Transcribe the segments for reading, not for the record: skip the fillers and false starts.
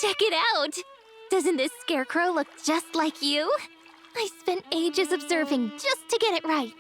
Check it out! Doesn't this scarecrow look just like you? I spent ages observing just to get it right.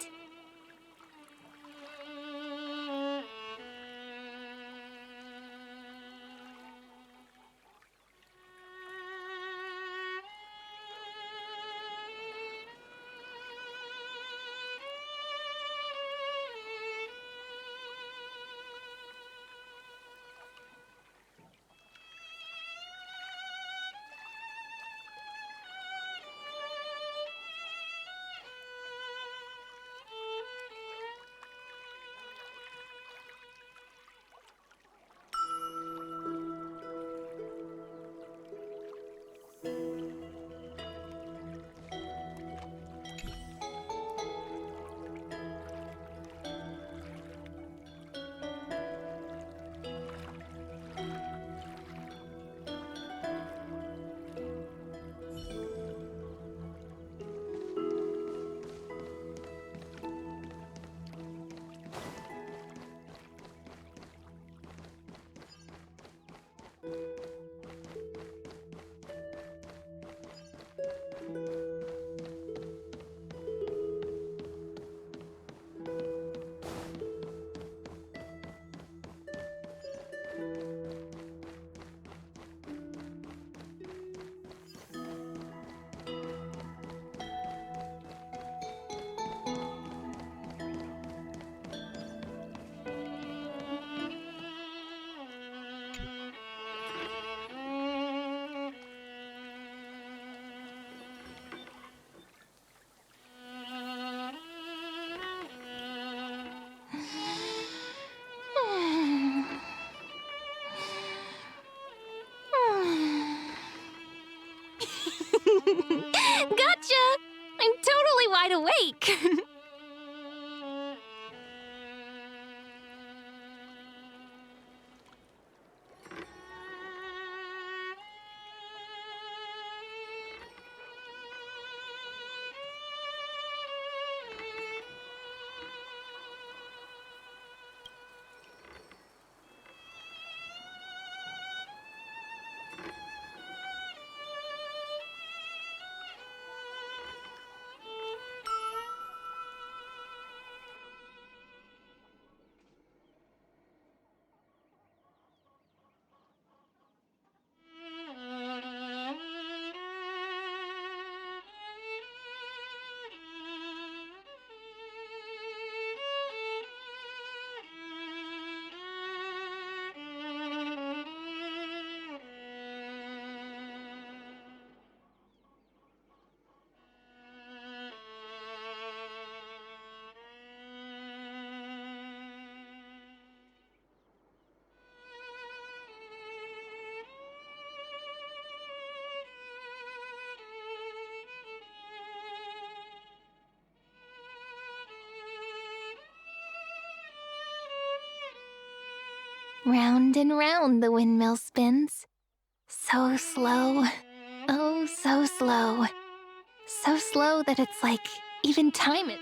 Gotcha! I'm totally wide awake! Round and round the windmill spins. So slow. Oh, so slow. So slow that it's like even time it.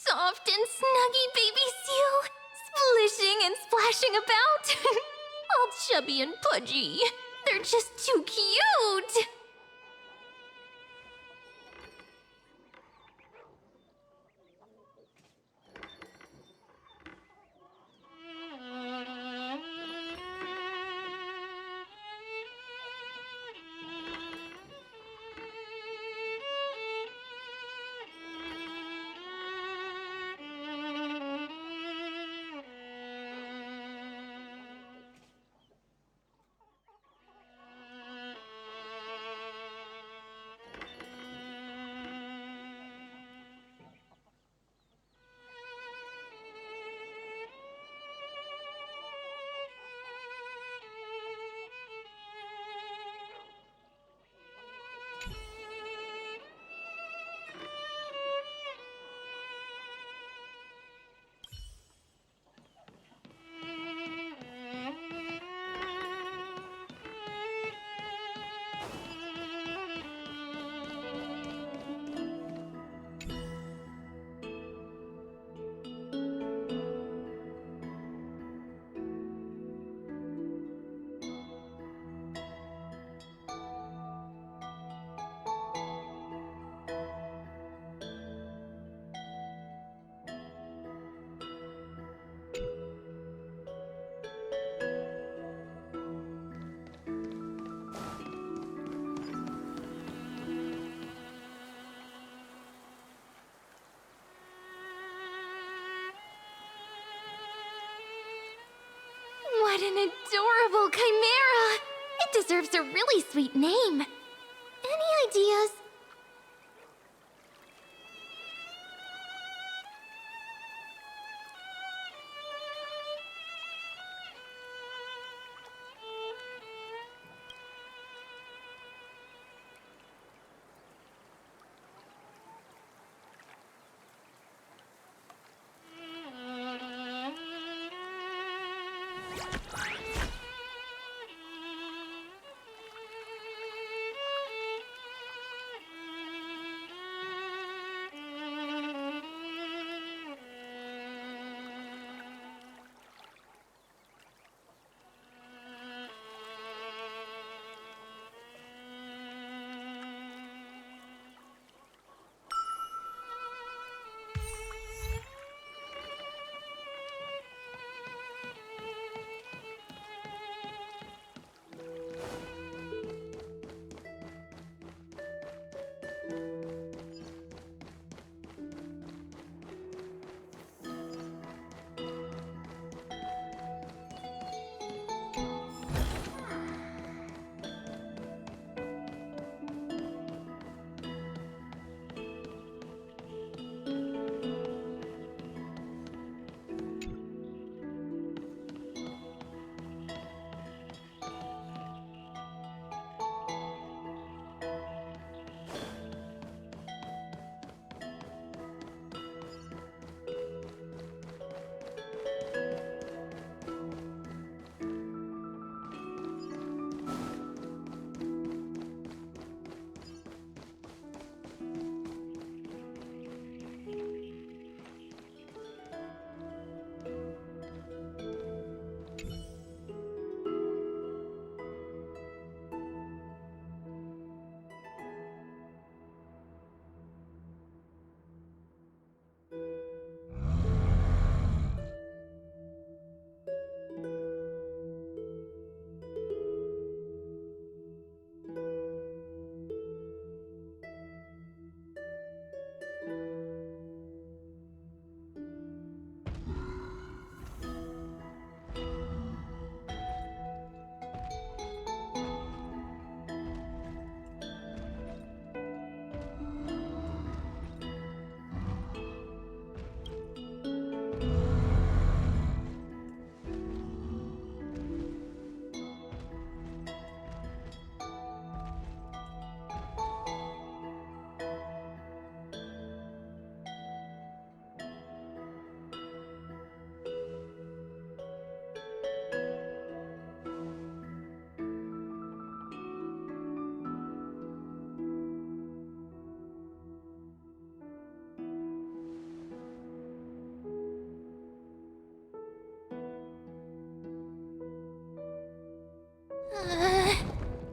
Soft and snuggy baby seal, splishing and splashing about. All chubby and pudgy. They're just too cute. What an adorable chimera! It deserves a really sweet name. Any ideas?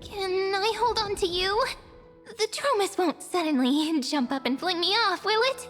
Can I hold on to you? The Tromus won't suddenly jump up and fling me off, will it?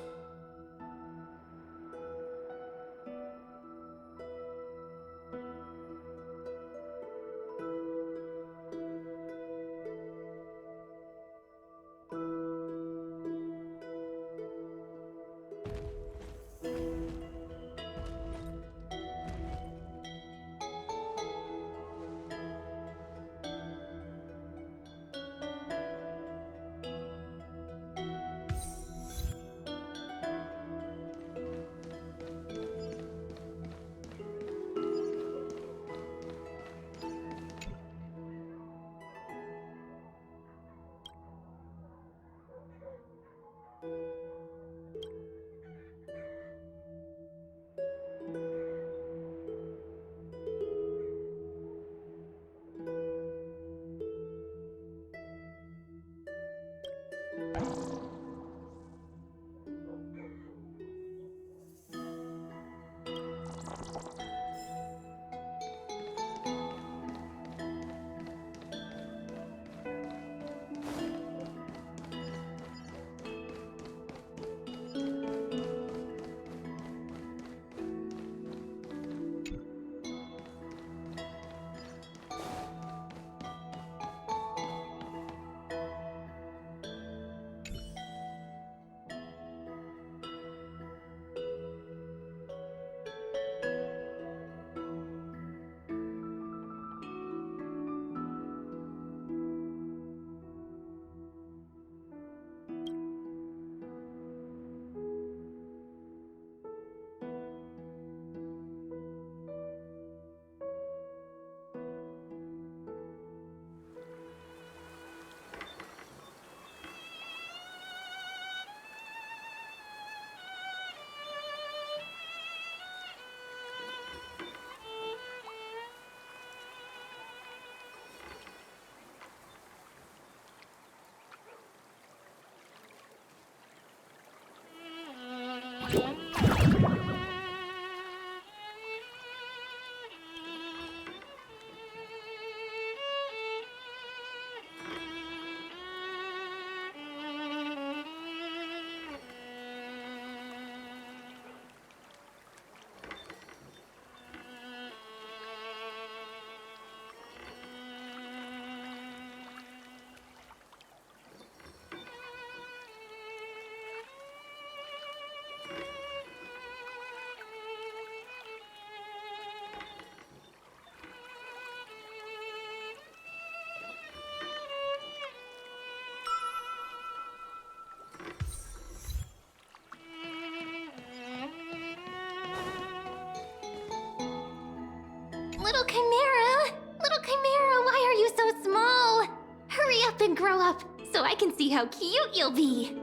Little Chimera, why are you so small? Hurry up and grow up so I can see how cute you'll be.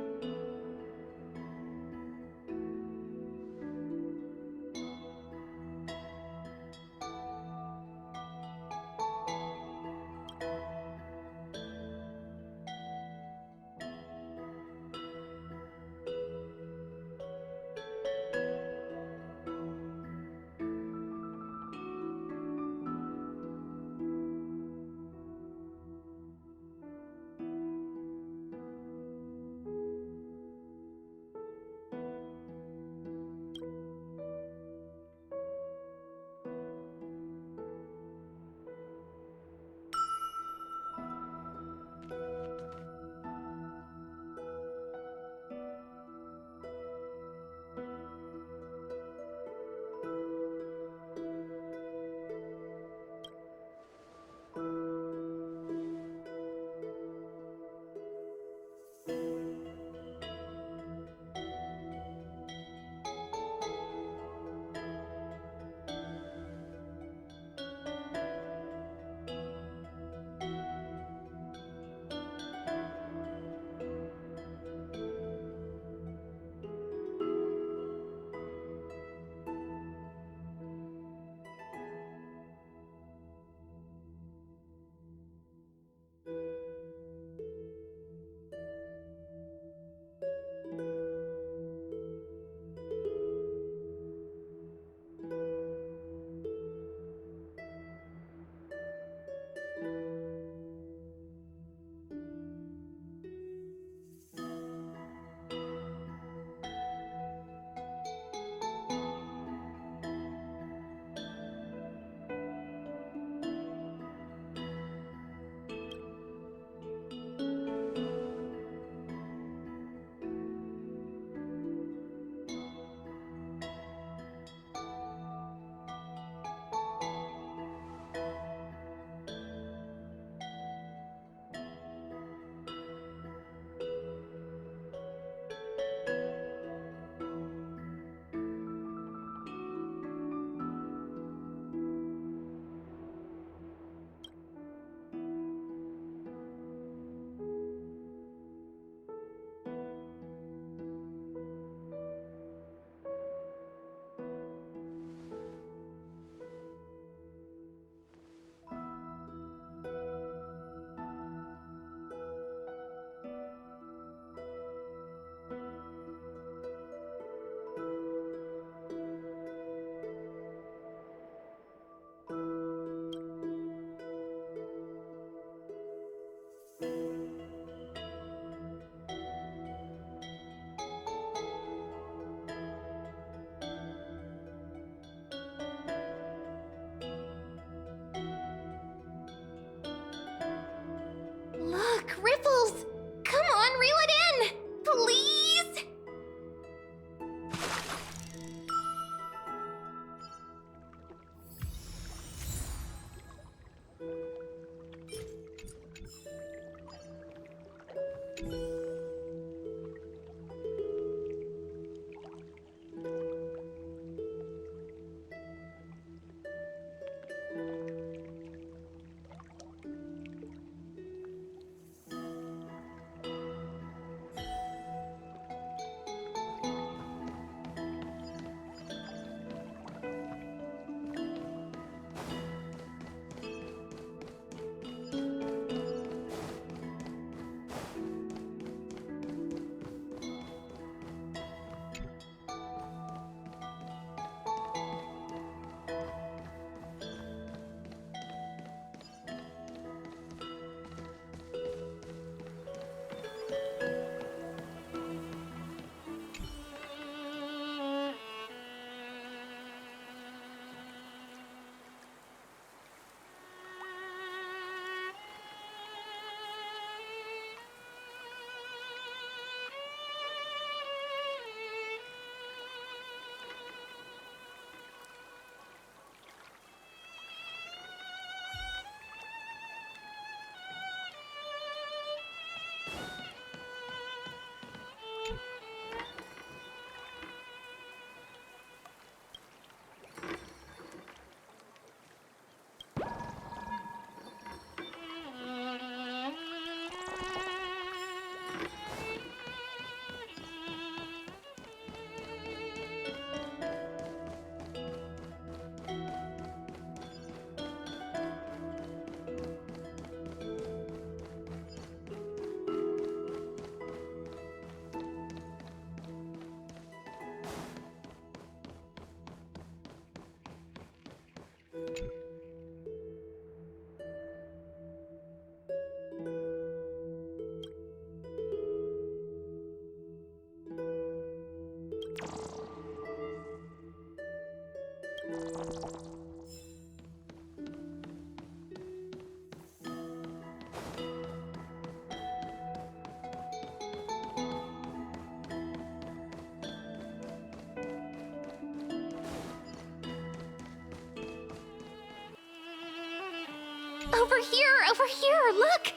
Over here, look!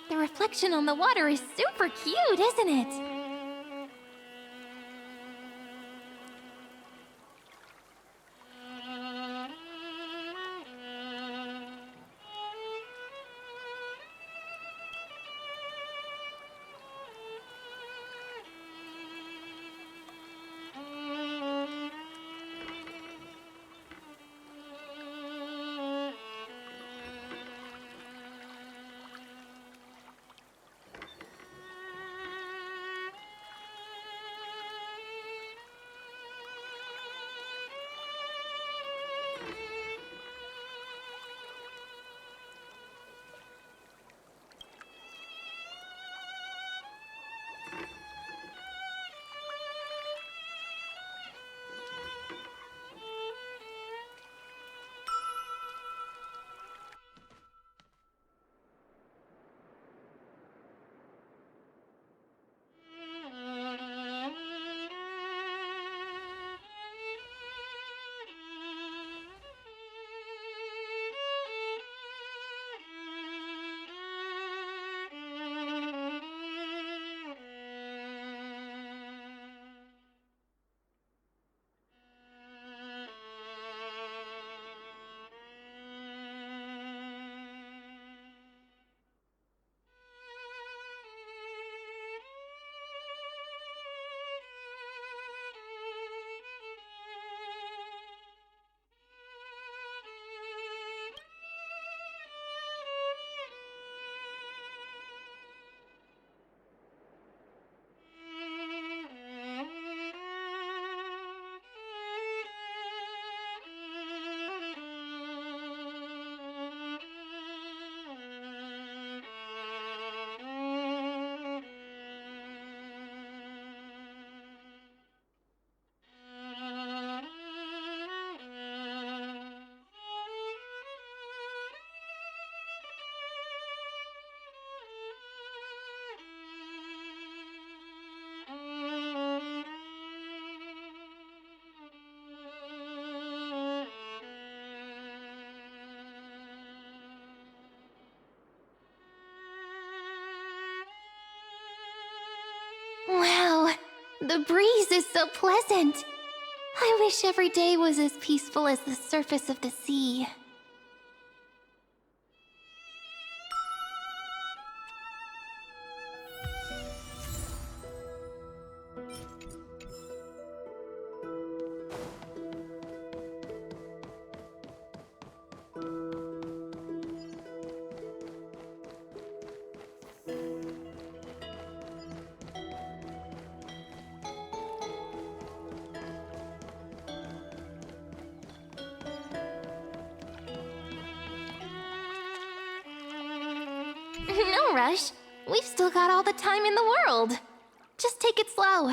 The reflection on the water is super cute, isn't it? Wow, the breeze is so pleasant. I wish every day was as peaceful as the surface of the sea. No rush. We've still got all the time in the world. Just take it slow.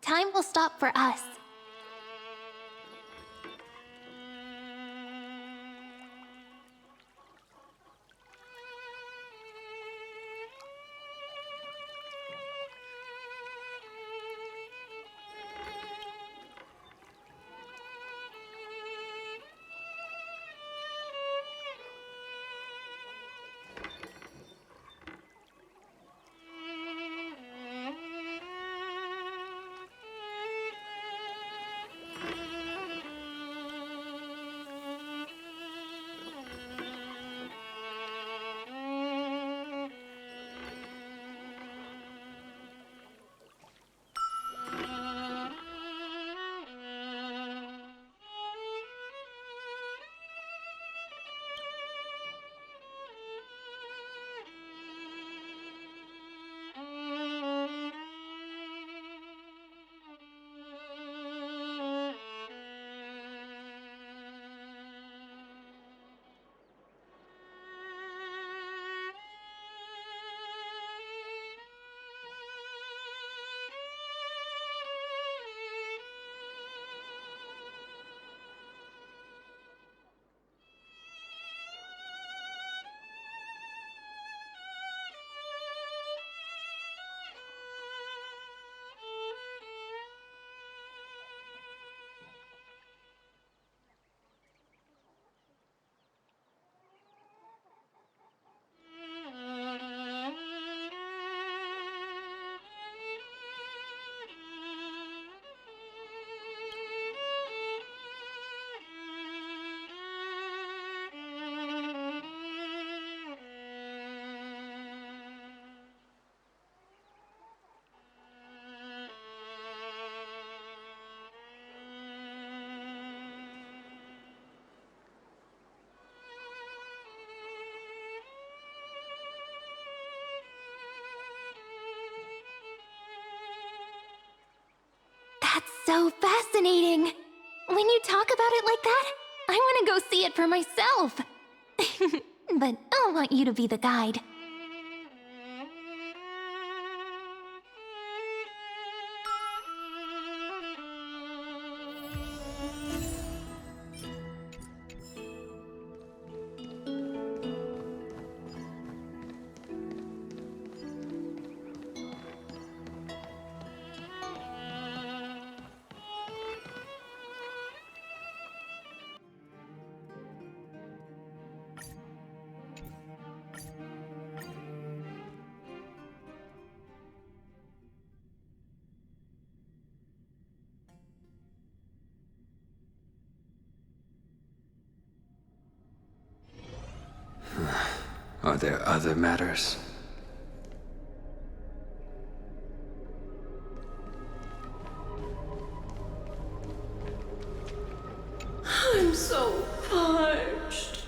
Time will stop for us. That's so fascinating. When you talk about it like that, I want to go see it for myself. But I'll want you to be the guide. Are there other matters? I'm so parched.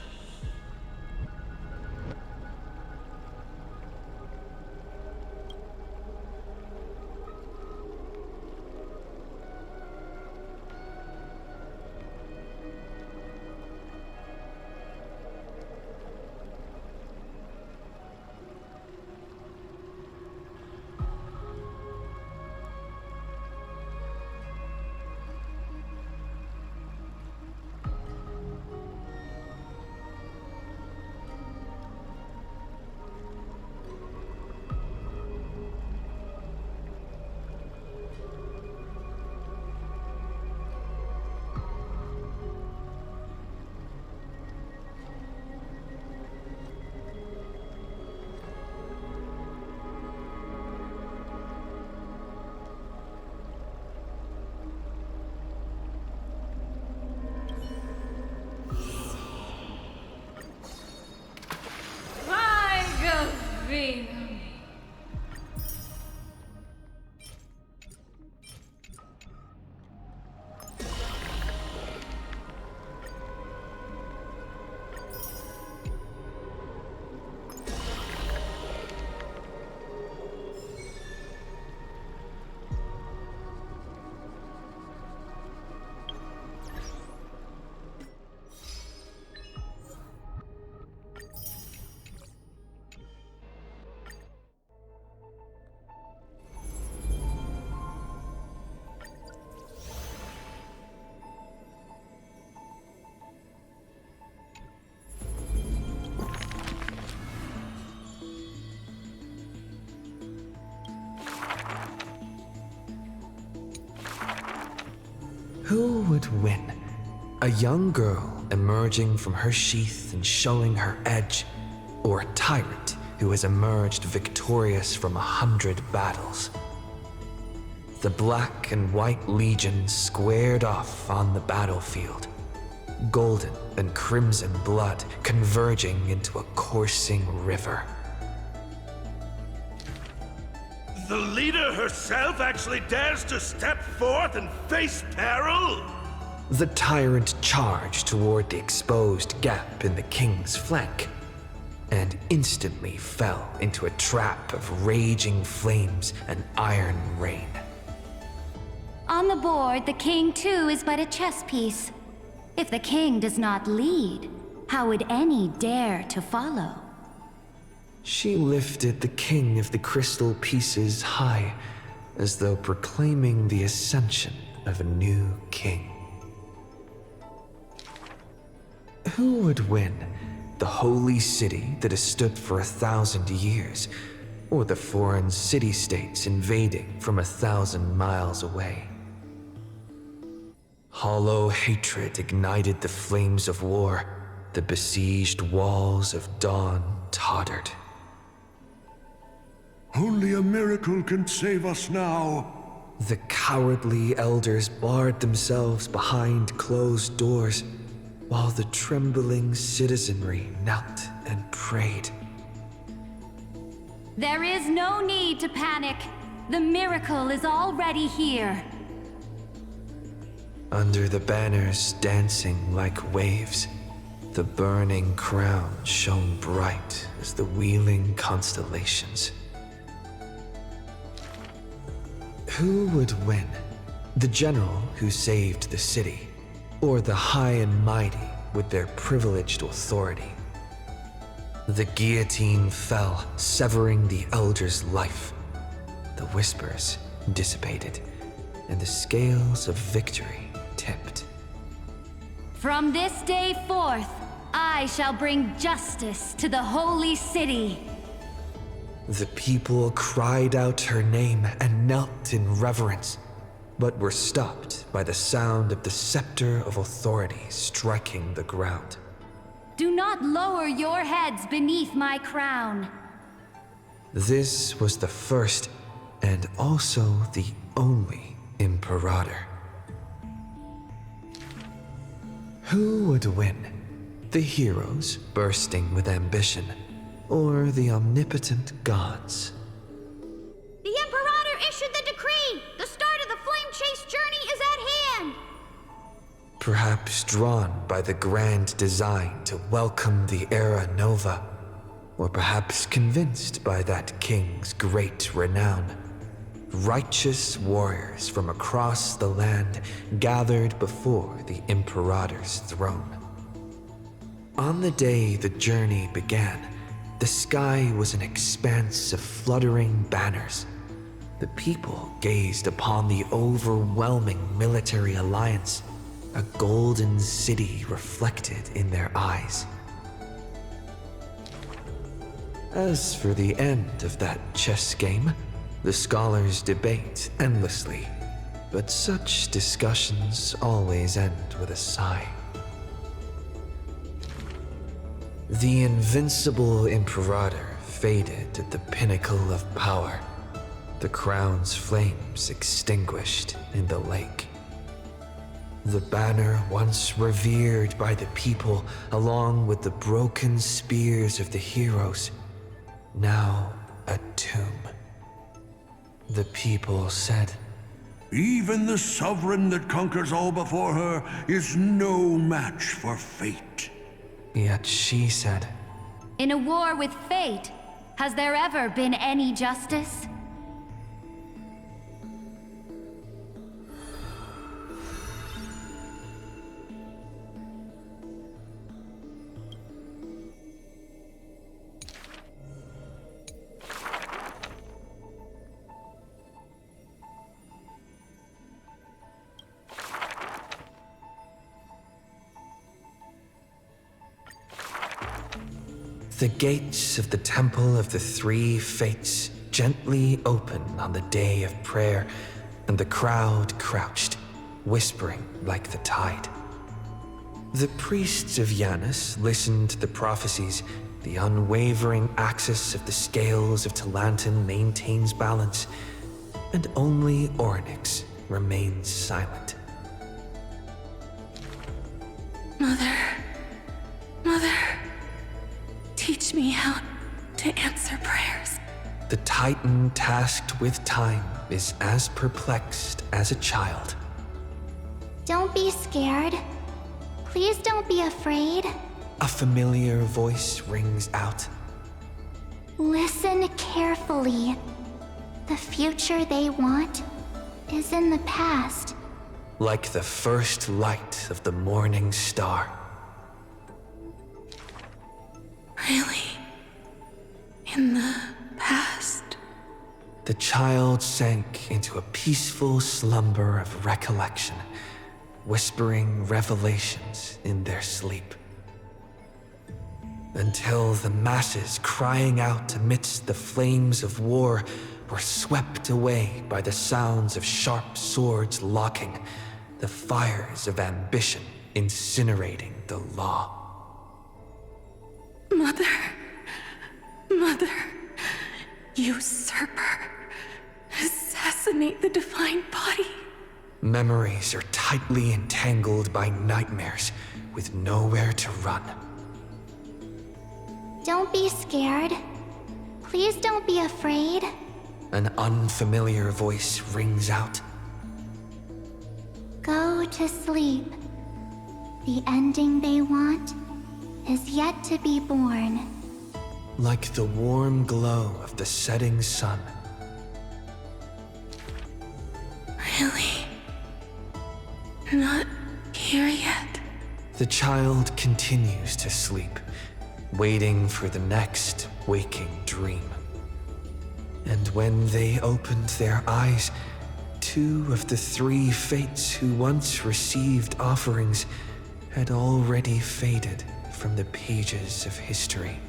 Who would win? A young girl emerging from her sheath and showing her edge, or a tyrant who has emerged victorious from 100 battles? The black and white legions squared off on the battlefield, golden and crimson blood converging into a coursing river. The leader herself actually dares to step forth and face peril? The tyrant charged toward the exposed gap in the king's flank, and instantly fell into a trap of raging flames and iron rain. On the board, the king too is but a chess piece. If the king does not lead, how would any dare to follow? She lifted the king of the crystal pieces high, as though proclaiming the ascension of a new king. Who would win? The holy city that has stood for 1,000 years, or the foreign city-states invading from 1,000 miles away? Hollow hatred ignited the flames of war. The besieged walls of dawn tottered. Only a miracle can save us now. The cowardly elders barred themselves behind closed doors, while the trembling citizenry knelt and prayed. There is no need to panic. The miracle is already here. Under the banners dancing like waves, the burning crown shone bright as the wheeling constellations. Who would win? The general who saved the city, or the high and mighty with their privileged authority. The guillotine fell, severing the elder's life. The whispers dissipated, and the scales of victory tipped. From this day forth, I shall bring justice to the holy city. The people cried out her name and knelt in reverence, but were stopped by the sound of the scepter of authority striking the ground. Do not lower your heads beneath my crown. This was the first and also the only Imperator. Who would win? The heroes bursting with ambition, or the omnipotent gods? The Imperator issued the decree! The start of the Flame Chase journey is at hand! Perhaps drawn by the grand design to welcome the Era Nova, or perhaps convinced by that king's great renown. Righteous warriors from across the land gathered before the Imperator's throne. On the day the journey began, the sky was an expanse of fluttering banners. The people gazed upon the overwhelming military alliance, a golden city reflected in their eyes. As for the end of that chess game, the scholars debate endlessly, but such discussions always end with a sigh. The invincible Imperator faded at the pinnacle of power, the crown's flames extinguished in the lake. The banner once revered by the people, along with the broken spears of the heroes, now a tomb. The people said, Even the sovereign that conquers all before her is no match for fate. Yet she said, In a war with fate, has there ever been any justice? The gates of the Temple of the Three Fates gently open on the day of prayer, and the crowd crouched, whispering like the tide. The priests of Janus listened to the prophecies. The unwavering axis of the scales of Talantin maintains balance, and only Ornyx remains silent. Mother. Teach me how to answer prayers. The Titan tasked with time is as perplexed as a child. Don't be scared. Please don't be afraid. A familiar voice rings out. Listen carefully. The future they want is in the past. Like the first light of the morning star. Really? In the past? The child sank into a peaceful slumber of recollection, whispering revelations in their sleep. Until the masses crying out amidst the flames of war were swept away by the sounds of sharp swords locking, the fires of ambition incinerating the law. Mother, usurper, assassinate the divine body. Memories are tightly entangled by nightmares with nowhere to run. Don't be scared. Please don't be afraid. An unfamiliar voice rings out. Go to sleep. The ending they want is yet to be born. Like the warm glow of the setting sun. Really? Not here yet. The child continues to sleep, waiting for the next waking dream. And when they opened their eyes, 2 of the 3 fates who once received offerings had already faded from the pages of history.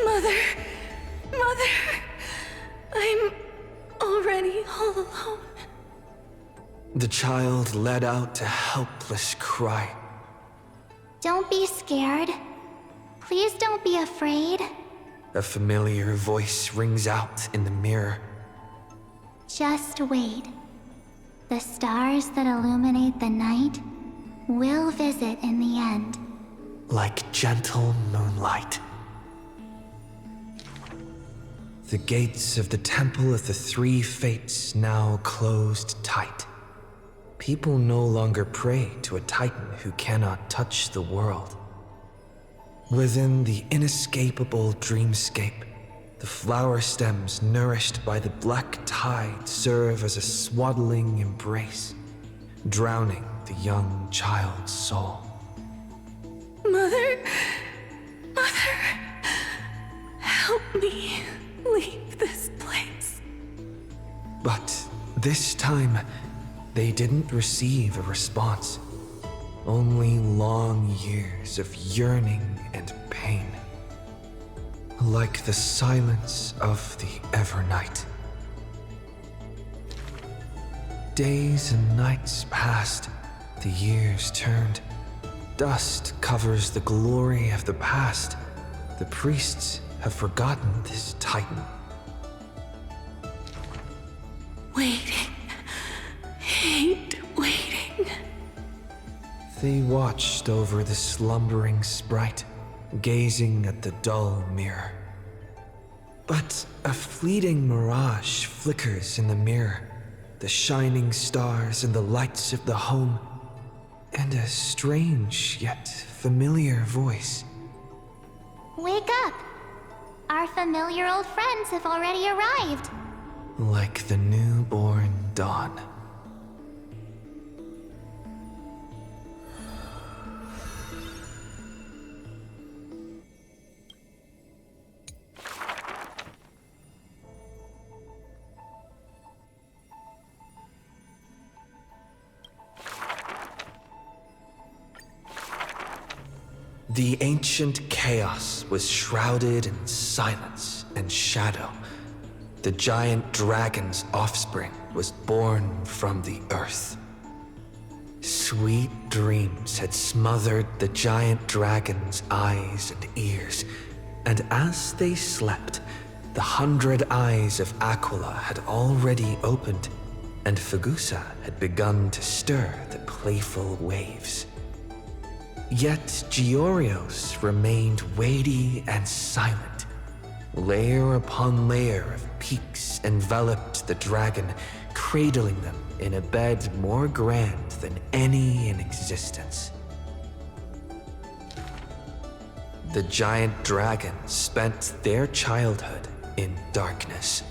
Mother! Mother! I'm already all alone. The child let out a helpless cry. Don't be scared. Please don't be afraid. A familiar voice rings out in the mirror. Just wait. The stars that illuminate the night will visit in the end. Like gentle moonlight. The gates of the Temple of the 3 Fates now closed tight. People no longer pray to a titan who cannot touch the world. Within the inescapable dreamscape, the flower stems nourished by the black tide serve as a swaddling embrace, drowning the young child's soul. Mother! Mother! Help me leave this place. But this time, they didn't receive a response. Only long years of yearning and pain. Like the silence of the Evernight. Days and nights passed, the years turned. Dust covers the glory of the past. The priests have forgotten this titan. Waiting. Hate waiting. They watched over the slumbering sprite, gazing at the dull mirror. But a fleeting mirage flickers in the mirror, the shining stars and the lights of the home, and a strange yet familiar voice. Wake up! Our familiar old friends have already arrived. Like the newborn dawn. The ancient chaos was shrouded in silence and shadow. The giant dragon's offspring was born from the earth. Sweet dreams had smothered the giant dragon's eyes and ears, and as they slept, the 100 eyes of Aquila had already opened, and Fagusa had begun to stir the playful waves. Yet Georios remained weighty and silent. Layer upon layer of peaks enveloped the dragon, cradling them in a bed more grand than any in existence. The giant dragons spent their childhood in darkness.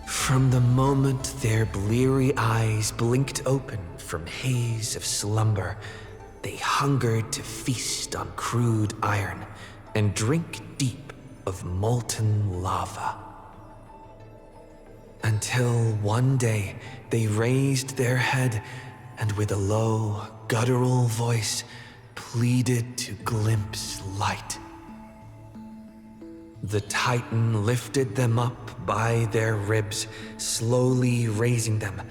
From the moment their bleary eyes blinked open from haze of slumber, they hungered to feast on crude iron and drink deep of molten lava. Until one day they raised their head and with a low, guttural voice pleaded to glimpse light. The Titan lifted them up by their ribs, slowly raising them.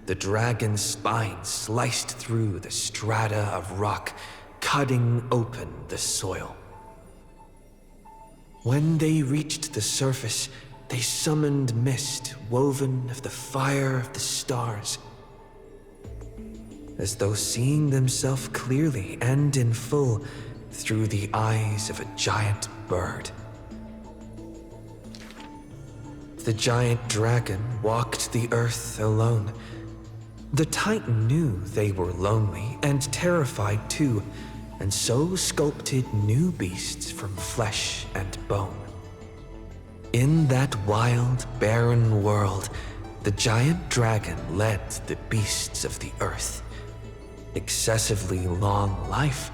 The dragon's spine sliced through the strata of rock, cutting open the soil. When they reached the surface, they summoned mist woven of the fire of the stars. As though seeing themselves clearly and in full through the eyes of a giant bird. The giant dragon walked the earth alone. The Titan knew they were lonely and terrified too, and so sculpted new beasts from flesh and bone. In that wild, barren world, the giant dragon led the beasts of the earth. Excessively long life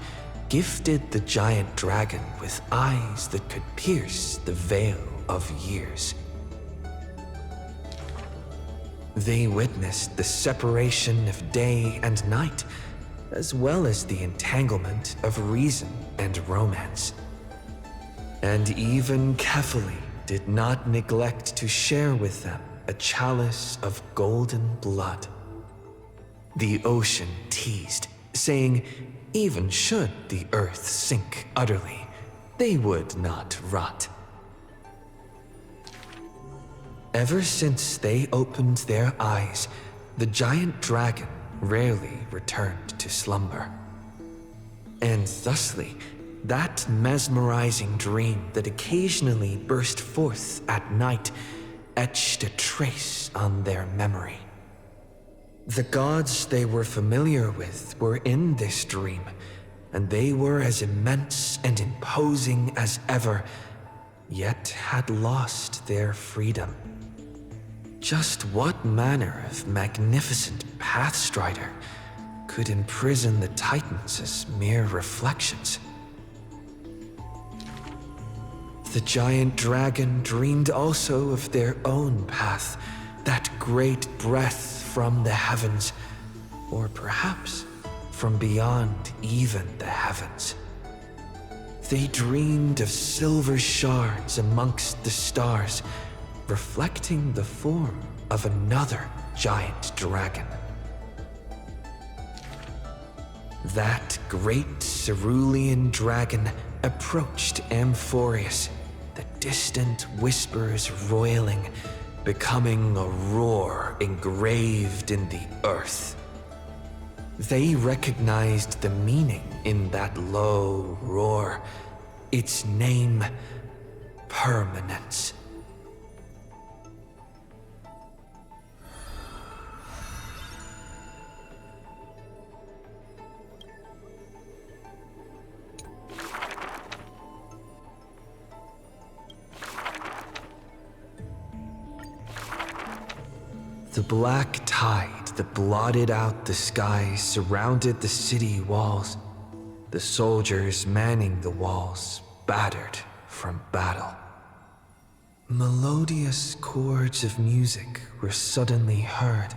gifted the giant dragon with eyes that could pierce the veil of years. They witnessed the separation of day and night, as well as the entanglement of reason and romance. And even Kefali did not neglect to share with them a chalice of golden blood. The ocean teased, saying even should the earth sink utterly, they would not rot. Ever since they opened their eyes, the giant dragon rarely returned to slumber. And thusly, that mesmerizing dream that occasionally burst forth at night etched a trace on their memory. The gods they were familiar with were in this dream, and they were as immense and imposing as ever, yet had lost their freedom. Just what manner of magnificent pathstrider could imprison the Titans as mere reflections? The giant dragon dreamed also of their own path, that great breath from the heavens, or perhaps from beyond even the heavens. They dreamed of silver shards amongst the stars, reflecting the form of another giant dragon. That great cerulean dragon approached Amfореus, the distant whispers roiling, becoming a roar engraved in the earth. They recognized the meaning in that low roar, its name, permanence. The black tide that blotted out the sky surrounded the city walls, the soldiers manning the walls, battered from battle. Melodious chords of music were suddenly heard.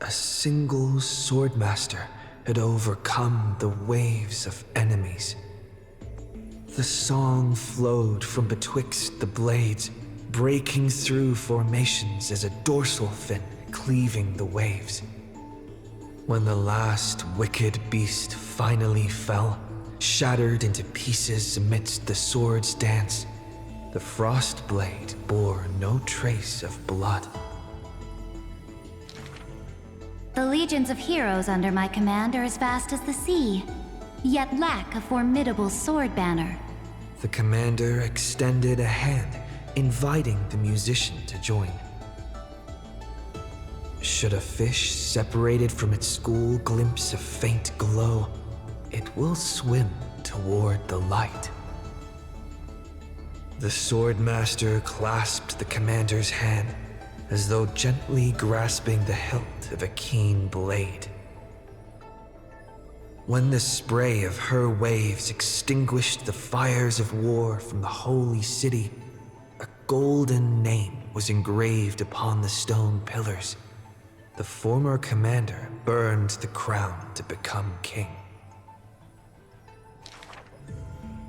A single swordmaster had overcome the waves of enemies. The song flowed from betwixt the blades, breaking through formations as a dorsal fin cleaving the waves. When the last wicked beast finally fell, shattered into pieces amidst the sword's dance, the frost blade bore no trace of blood. The legions of heroes under my command are as vast as the sea, yet lack a formidable sword banner. The commander extended a hand, inviting the musician to join. Should a fish separated from its school glimpse a faint glow, it will swim toward the light. The swordmaster clasped the commander's hand, as though gently grasping the hilt of a keen blade. When the spray of her waves extinguished the fires of war from the holy city, a golden name was engraved upon the stone pillars. The former commander burned the crown to become king.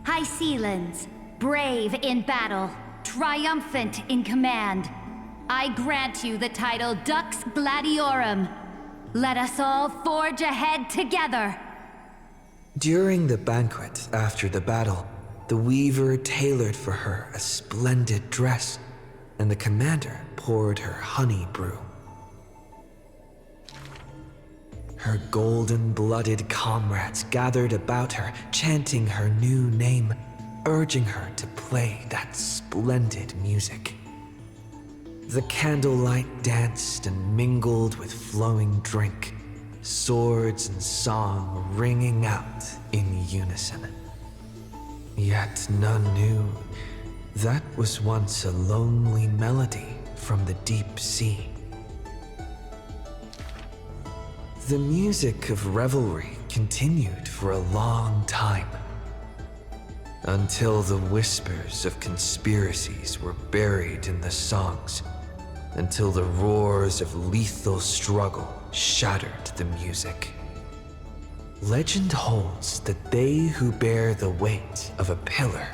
High Sealands, brave in battle, triumphant in command, I grant you the title Dux Gladiorum. Let us all forge ahead together. During the banquet after the battle, the weaver tailored for her a splendid dress, and the commander poured her honey brew. Her golden-blooded comrades gathered about her, chanting her new name, urging her to play that splendid music. The candlelight danced and mingled with flowing drink, swords and song ringing out in unison. Yet none knew that was once a lonely melody from the deep sea, The music of revelry continued for a long time, until the whispers of conspiracies were buried in the songs, until the roars of lethal struggle shattered the music. Legend holds that they who bear the weight of a pillar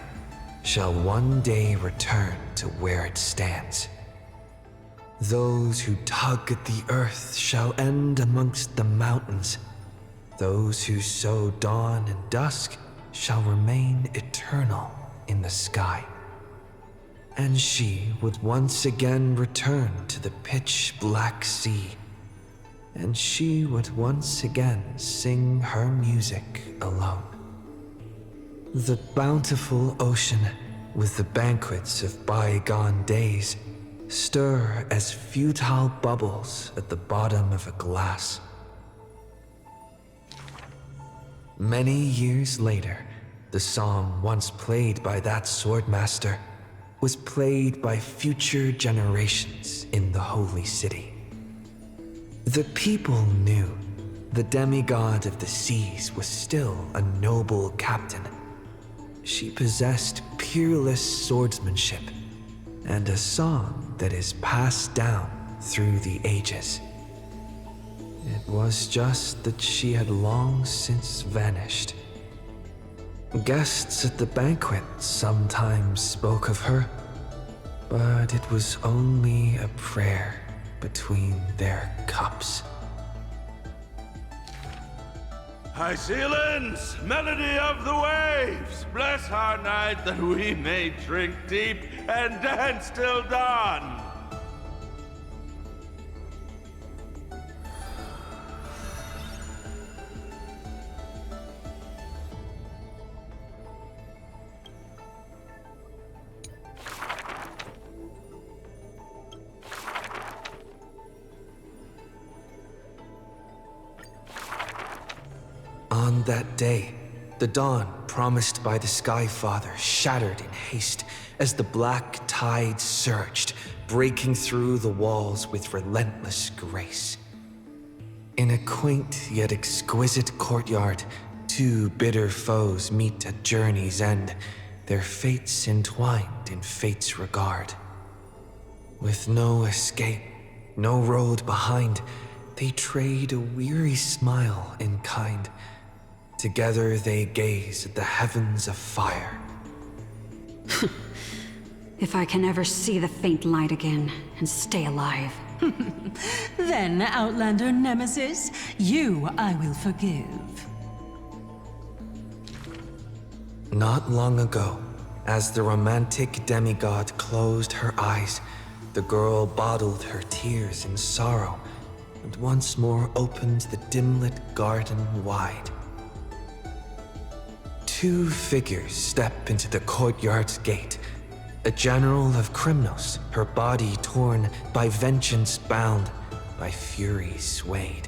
shall one day return to where it stands. Those who tug at the earth shall end amongst the mountains. Those who sow dawn and dusk shall remain eternal in the sky. And she would once again return to the pitch-black sea, and she would once again sing her music alone. The bountiful ocean, with the banquets of bygone days, stir as futile bubbles at the bottom of a glass. Many years later, the song once played by that swordmaster was played by future generations in the Holy City. The people knew the demigod of the seas was still a noble captain. She possessed peerless swordsmanship and a song that is passed down through the ages. It was just that she had long since vanished. Guests at the banquet sometimes spoke of her, but it was only a prayer between their cups. High Sealands, melody of the waves, bless our night that we may drink deep and dance till dawn. On that day, the dawn promised by the Sky Father shattered in haste as the black tide surged, breaking through the walls with relentless grace. In a quaint yet exquisite courtyard, two bitter foes meet at journey's end, their fates entwined in fate's regard. With no escape, no road behind, they trade a weary smile in kind. Together they gaze at the heavens of fire. If I can ever see the faint light again and stay alive. Then, Outlander Nemesis, you I will forgive. Not long ago, as the romantic demigod closed her eyes, the girl bottled her tears in sorrow and once more opened the dim-lit garden wide. Two figures step into the courtyard's gate. A general of Krymnos, her body torn, by vengeance bound, by fury swayed.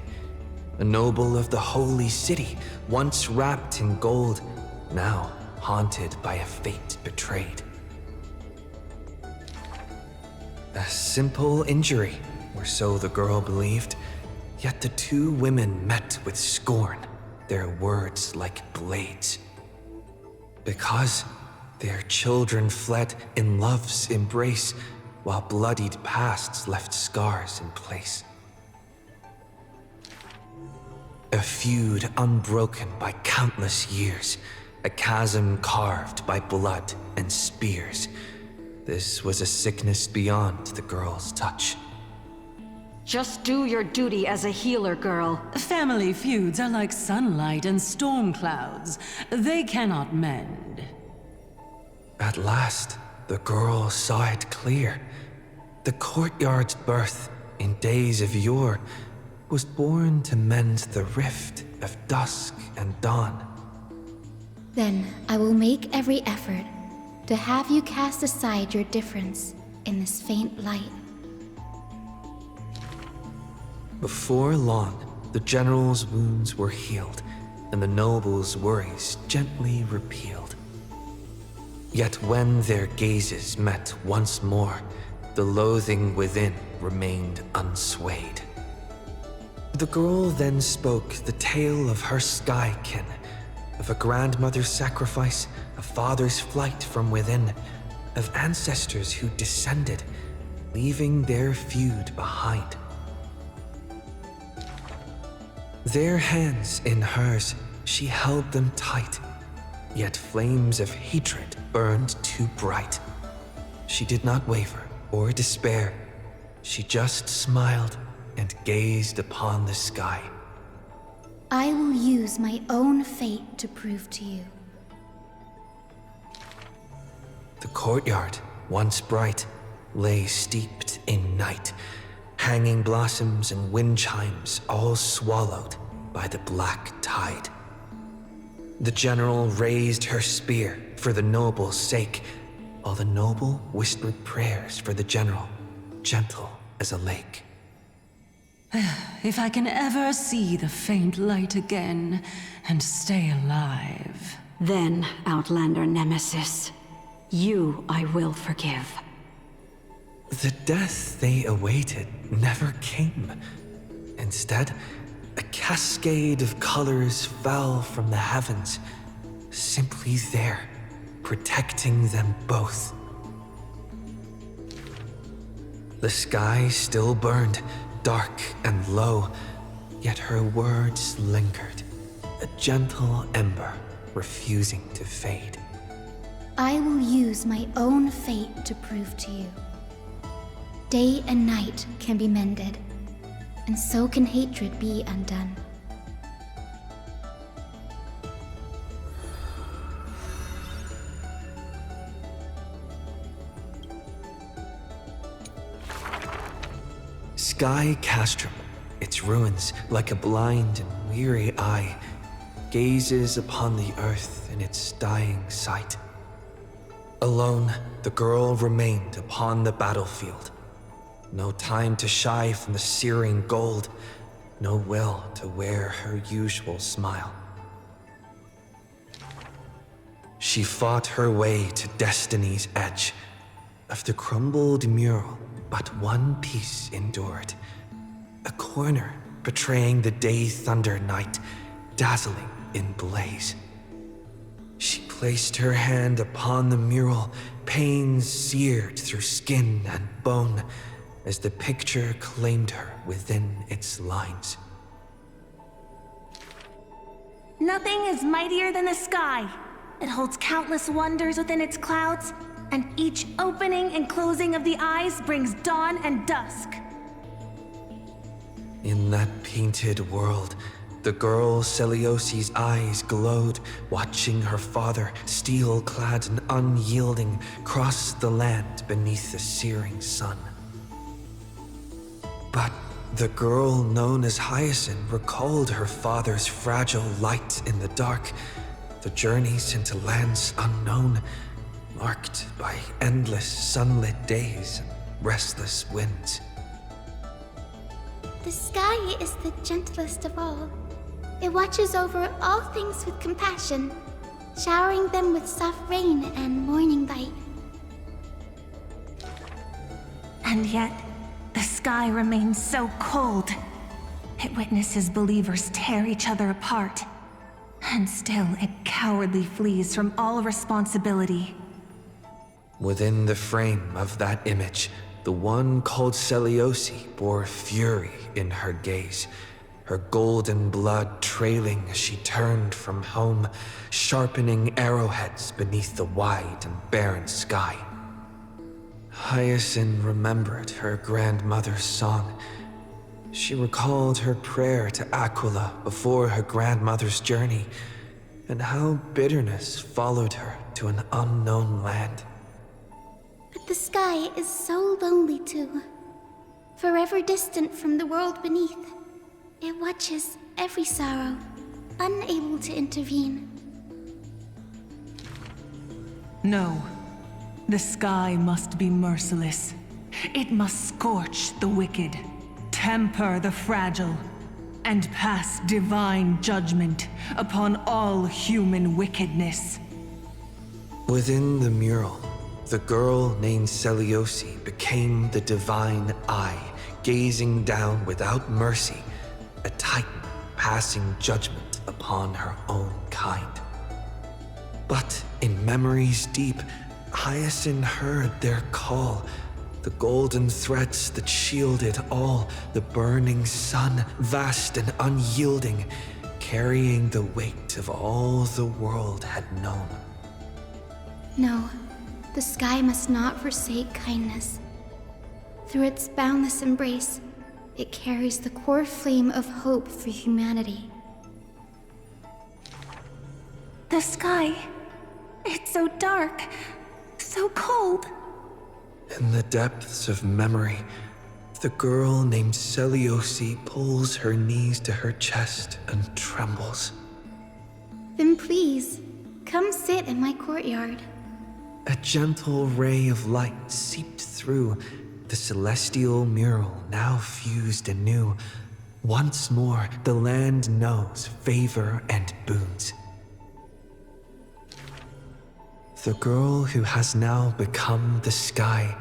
A noble of the Holy City, once wrapped in gold, now haunted by a fate betrayed. A simple injury, or so the girl believed, yet the two women met with scorn, their words like blades. Because their children fled in love's embrace, while bloodied pasts left scars in place. A feud unbroken by countless years, a chasm carved by blood and spears. This was a sickness beyond the girl's touch. Just do your duty as a healer, girl. Family feuds are like sunlight and storm clouds. They cannot mend. At last, the girl saw it clear. The courtyard's birth, in days of yore, was born to mend the rift of dusk and dawn. Then I will make every effort to have you cast aside your difference in this faint light. Before long, the general's wounds were healed, and the noble's worries gently repealed. Yet when their gazes met once more, the loathing within remained unswayed. The girl then spoke the tale of her skykin, of a grandmother's sacrifice, a father's flight from within, of ancestors who descended, leaving their feud behind. Their hands in hers, she held them tight, yet flames of hatred burned too bright. She did not waver or despair. She just smiled and gazed upon the sky. I will use my own fate to prove to you. The courtyard, once bright, lay steeped in night, hanging blossoms and wind chimes all swallowed by the black tide. The general raised her spear for the noble's sake, while the noble whispered prayers for the general, gentle as a lake. If I can ever see the faint light again and stay alive. Then, Outlander Nemesis, you I will forgive. The death they awaited never came. Instead, a cascade of colors fell from the heavens, simply there, protecting them both. The sky still burned, dark and low, yet her words lingered, a gentle ember refusing to fade. I will use my own fate to prove to you. Day and night can be mended, and so can hatred be undone. Sky Castrum, its ruins like a blind and weary eye, gazes upon the earth in its dying sight. Alone, the girl remained upon the battlefield. No time to shy from the searing gold, no will to wear her usual smile. She fought her way to destiny's edge. Of the crumbled mural, but one piece endured. A corner betraying the day thunder night, dazzling in blaze. She placed her hand upon the mural, pain seared through skin and bone, as the picture claimed her within its lines. Nothing is mightier than the sky. It holds countless wonders within its clouds, and each opening and closing of the eyes brings dawn and dusk. In that painted world, the girl Celiosi's eyes glowed, watching her father, steel-clad and unyielding, cross the land beneath the searing sun. But the girl known as Hyacinth recalled her father's fragile light in the dark, the journeys into lands unknown, marked by endless sunlit days and restless winds. The sky is the gentlest of all. It watches over all things with compassion, showering them with soft rain and morning light. And yet, the sky remains so cold. It witnesses believers tear each other apart. And still, it cowardly flees from all responsibility. Within the frame of that image, the one called Celiosi bore fury in her gaze, her golden blood trailing as she turned from home, sharpening arrowheads beneath the wide and barren sky. Hyacinth remembered her grandmother's song. She recalled her prayer to Aquila before her grandmother's journey, and how bitterness followed her to an unknown land. But the sky is so lonely too. Forever distant from the world beneath, it watches every sorrow, unable to intervene. No. The sky must be merciless. It must scorch the wicked, temper the fragile, and pass divine judgment upon all human wickedness. Within the mural, the girl named Celiosi became the divine eye, gazing down without mercy a titan passing judgment upon her own kind. But in memories deep, Hyacinth heard their call, the golden threads that shielded all, the burning sun, vast and unyielding, carrying the weight of all the world had known. No, the sky must not forsake kindness. Through its boundless embrace, it carries the core flame of hope for humanity. The sky. It's so dark. So cold. In the depths of memory, the girl named Celiosi pulls her knees to her chest and trembles. Then please, come sit in my courtyard. A gentle ray of light seeped through, the celestial mural now fused anew. Once more, the land knows favor and boons. The girl who has now become the sky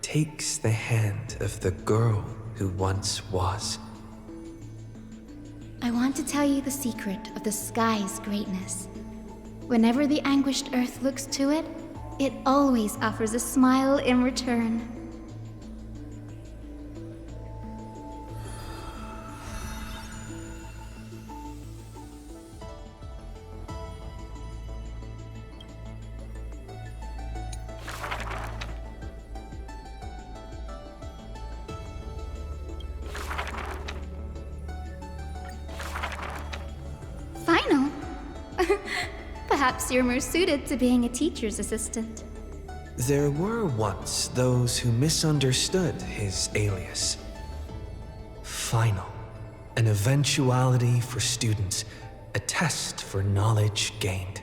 takes the hand of the girl who once was. I want to tell you the secret of the sky's greatness. Whenever the anguished earth looks to it, it always offers a smile in return. Final? Perhaps you're more suited to being a teacher's assistant. There were once those who misunderstood his alias. Final, an eventuality for students, a test for knowledge gained.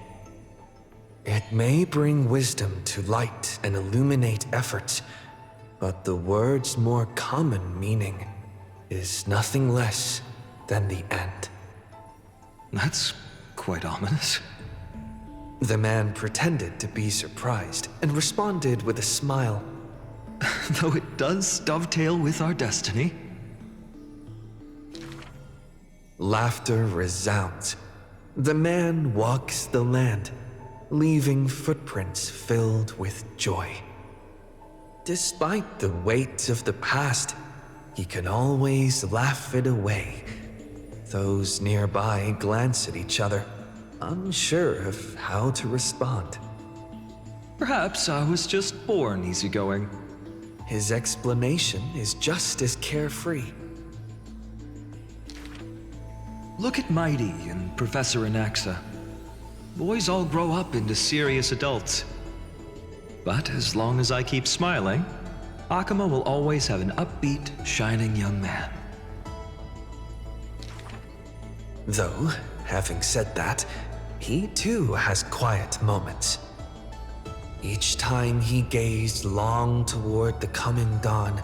It may bring wisdom to light and illuminate efforts, but the word's more common meaning is nothing less than the end. That's quite ominous. The man pretended to be surprised and responded with a smile. Though it does dovetail with our destiny. Laughter resounds. The man walks the land, leaving footprints filled with joy. Despite the weight of the past, he can always laugh it away. Those nearby glance at each other, unsure of how to respond. Perhaps I was just born easygoing. His explanation is just as carefree. Look at Mighty and Professor Anaxa. Boys all grow up into serious adults. But as long as I keep smiling, Akuma will always have an upbeat, shining young man. Though, having said that, he too has quiet moments. Each time he gazed long toward the coming dawn,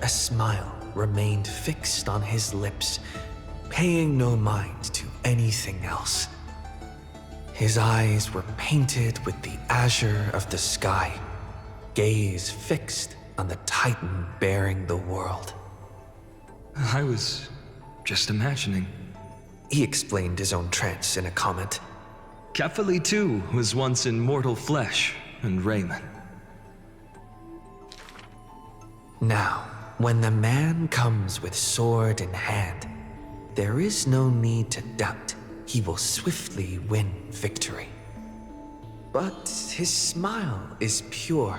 a smile remained fixed on his lips, paying no mind to anything else. His eyes were painted with the azure of the sky, gaze fixed on the titan bearing the world. I was just imagining. He explained his own trance in a comment. Kefali too was once in mortal flesh and raiment. Now, when the man comes with sword in hand, there is no need to doubt he will swiftly win victory. But his smile is pure.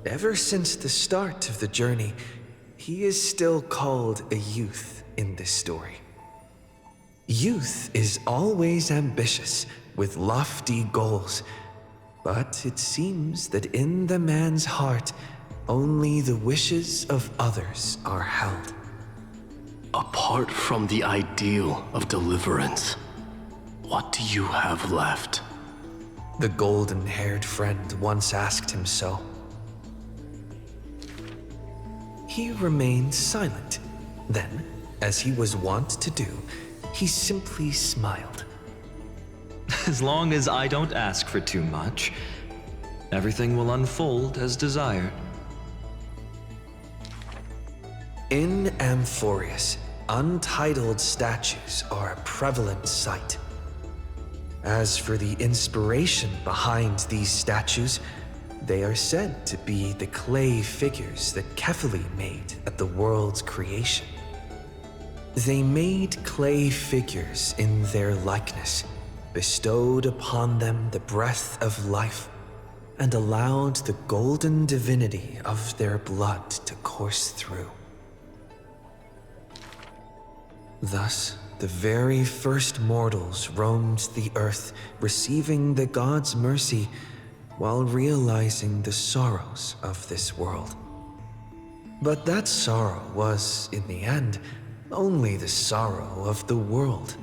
Ever since the start of the journey, he is still called a youth in this story. Youth is always ambitious, with lofty goals, but it seems that in the man's heart, only the wishes of others are held. Apart from the ideal of deliverance, what do you have left? The golden-haired friend once asked him so. He remained silent. Then, as he was wont to do, he simply smiled. As long as I don't ask for too much, everything will unfold as desired. In Amphorius, untitled statues are a prevalent sight. As for the inspiration behind these statues, they are said to be the clay figures that Kefali made at the world's creation. They made clay figures in their likeness, bestowed upon them the breath of life, and allowed the golden divinity of their blood to course through. Thus, the very first mortals roamed the earth, receiving the gods' mercy while realizing the sorrows of this world. But that sorrow was, in the end, only the sorrow of the world.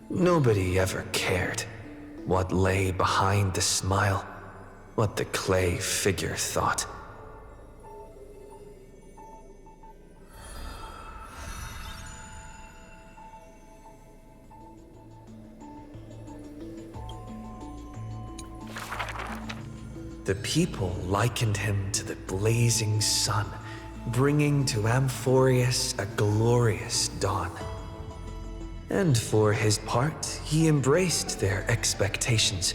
Nobody ever cared what lay behind the smile, what the clay figure thought. The people likened him to the blazing sun, bringing to Amfореus a glorious dawn. And for his part, he embraced their expectations,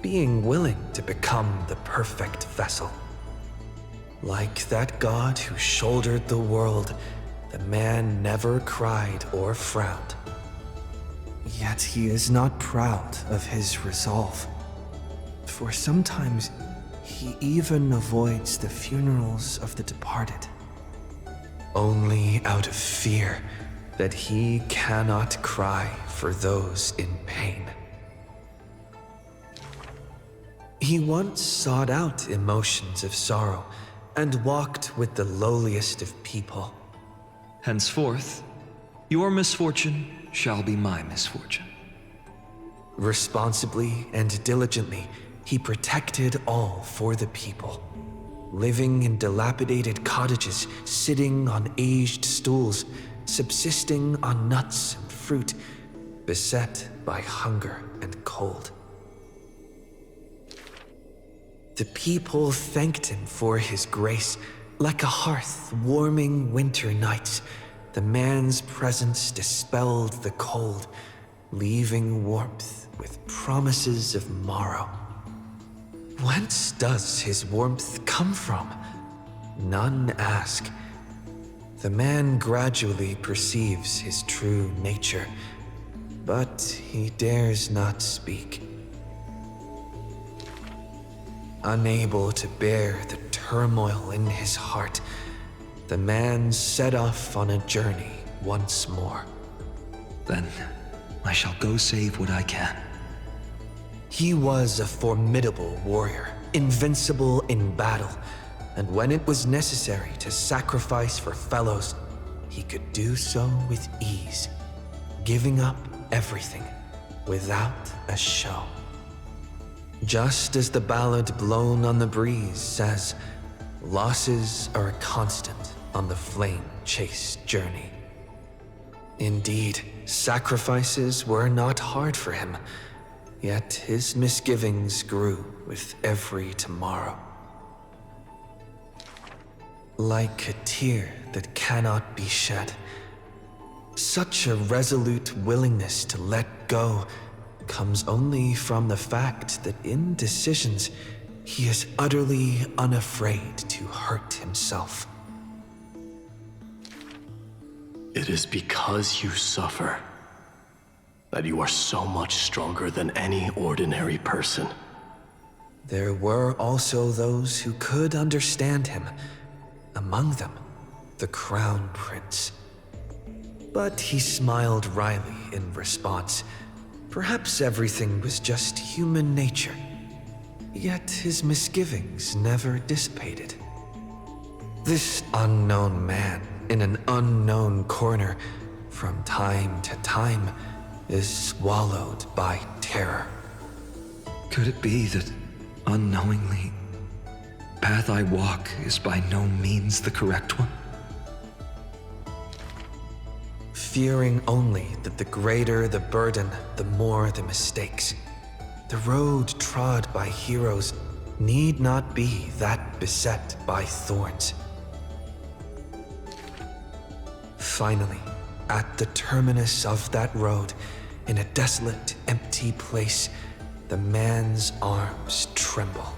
being willing to become the perfect vessel. Like that god who shouldered the world, the man never cried or frowned. Yet he is not proud of his resolve, for sometimes he even avoids the funerals of the departed, only out of fear that he cannot cry for those in pain. He once sought out emotions of sorrow and walked with the lowliest of people. Henceforth, your misfortune shall be my misfortune. Responsibly and diligently, he protected all for the people, living in dilapidated cottages, sitting on aged stools, subsisting on nuts and fruit, beset by hunger and cold. The people thanked him for his grace, like a hearth warming winter nights. The man's presence dispelled the cold, leaving warmth with promises of morrow. Whence does his warmth come from? None ask. The man gradually perceives his true nature, but he dares not speak. Unable to bear the turmoil in his heart, the man set off on a journey once more. Then I shall go save what I can. He was a formidable warrior, invincible in battle, and when it was necessary to sacrifice for fellows, he could do so with ease, giving up everything without a show. Just as the ballad blown on the breeze says, losses are a constant on the flame-chased journey. Indeed, sacrifices were not hard for him, yet his misgivings grew with every tomorrow. Like a tear that cannot be shed, such a resolute willingness to let go comes only from the fact that in decisions, he is utterly unafraid to hurt himself. It is because you suffer that you are so much stronger than any ordinary person. There were also those who could understand him, among them, the Crown Prince. But he smiled wryly in response. Perhaps everything was just human nature, yet his misgivings never dissipated. This unknown man in an unknown corner, from time to time, is swallowed by terror. Could it be that, unknowingly, path I walk is by no means the correct one? Fearing only that the greater the burden, the more the mistakes. The road trod by heroes need not be that beset by thorns. Finally, at the terminus of that road, in a desolate, empty place, the man's arms tremble.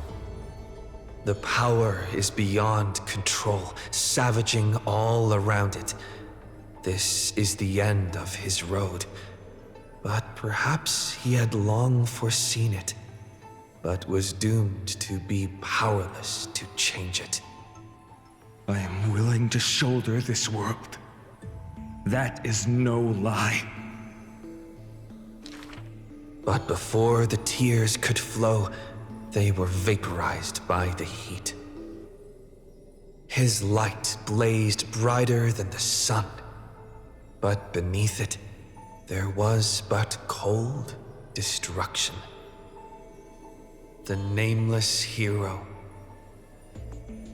The power is beyond control, savaging all around it. This is the end of his road. But perhaps he had long foreseen it, but was doomed to be powerless to change it. I am willing to shoulder this world. That is no lie. But before the tears could flow, they were vaporized by the heat. His light blazed brighter than the sun, but beneath it, there was but cold destruction. The nameless hero,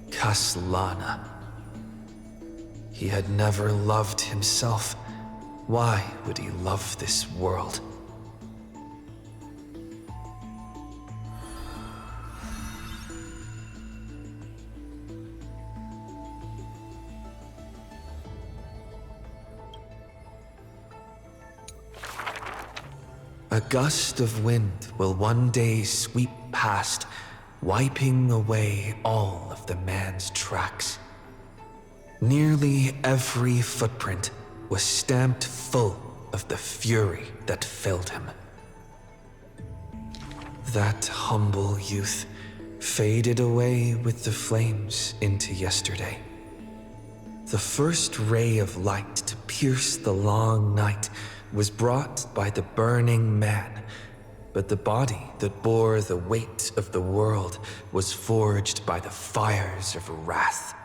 Kaslana. He had never loved himself. Why would he love this world? A gust of wind will one day sweep past, wiping away all of the man's tracks. Nearly every footprint was stamped full of the fury that filled him. That humble youth faded away with the flames into yesterday. The first ray of light to pierce the long night was brought by the burning man, but the body that bore the weight of the world was forged by the fires of wrath.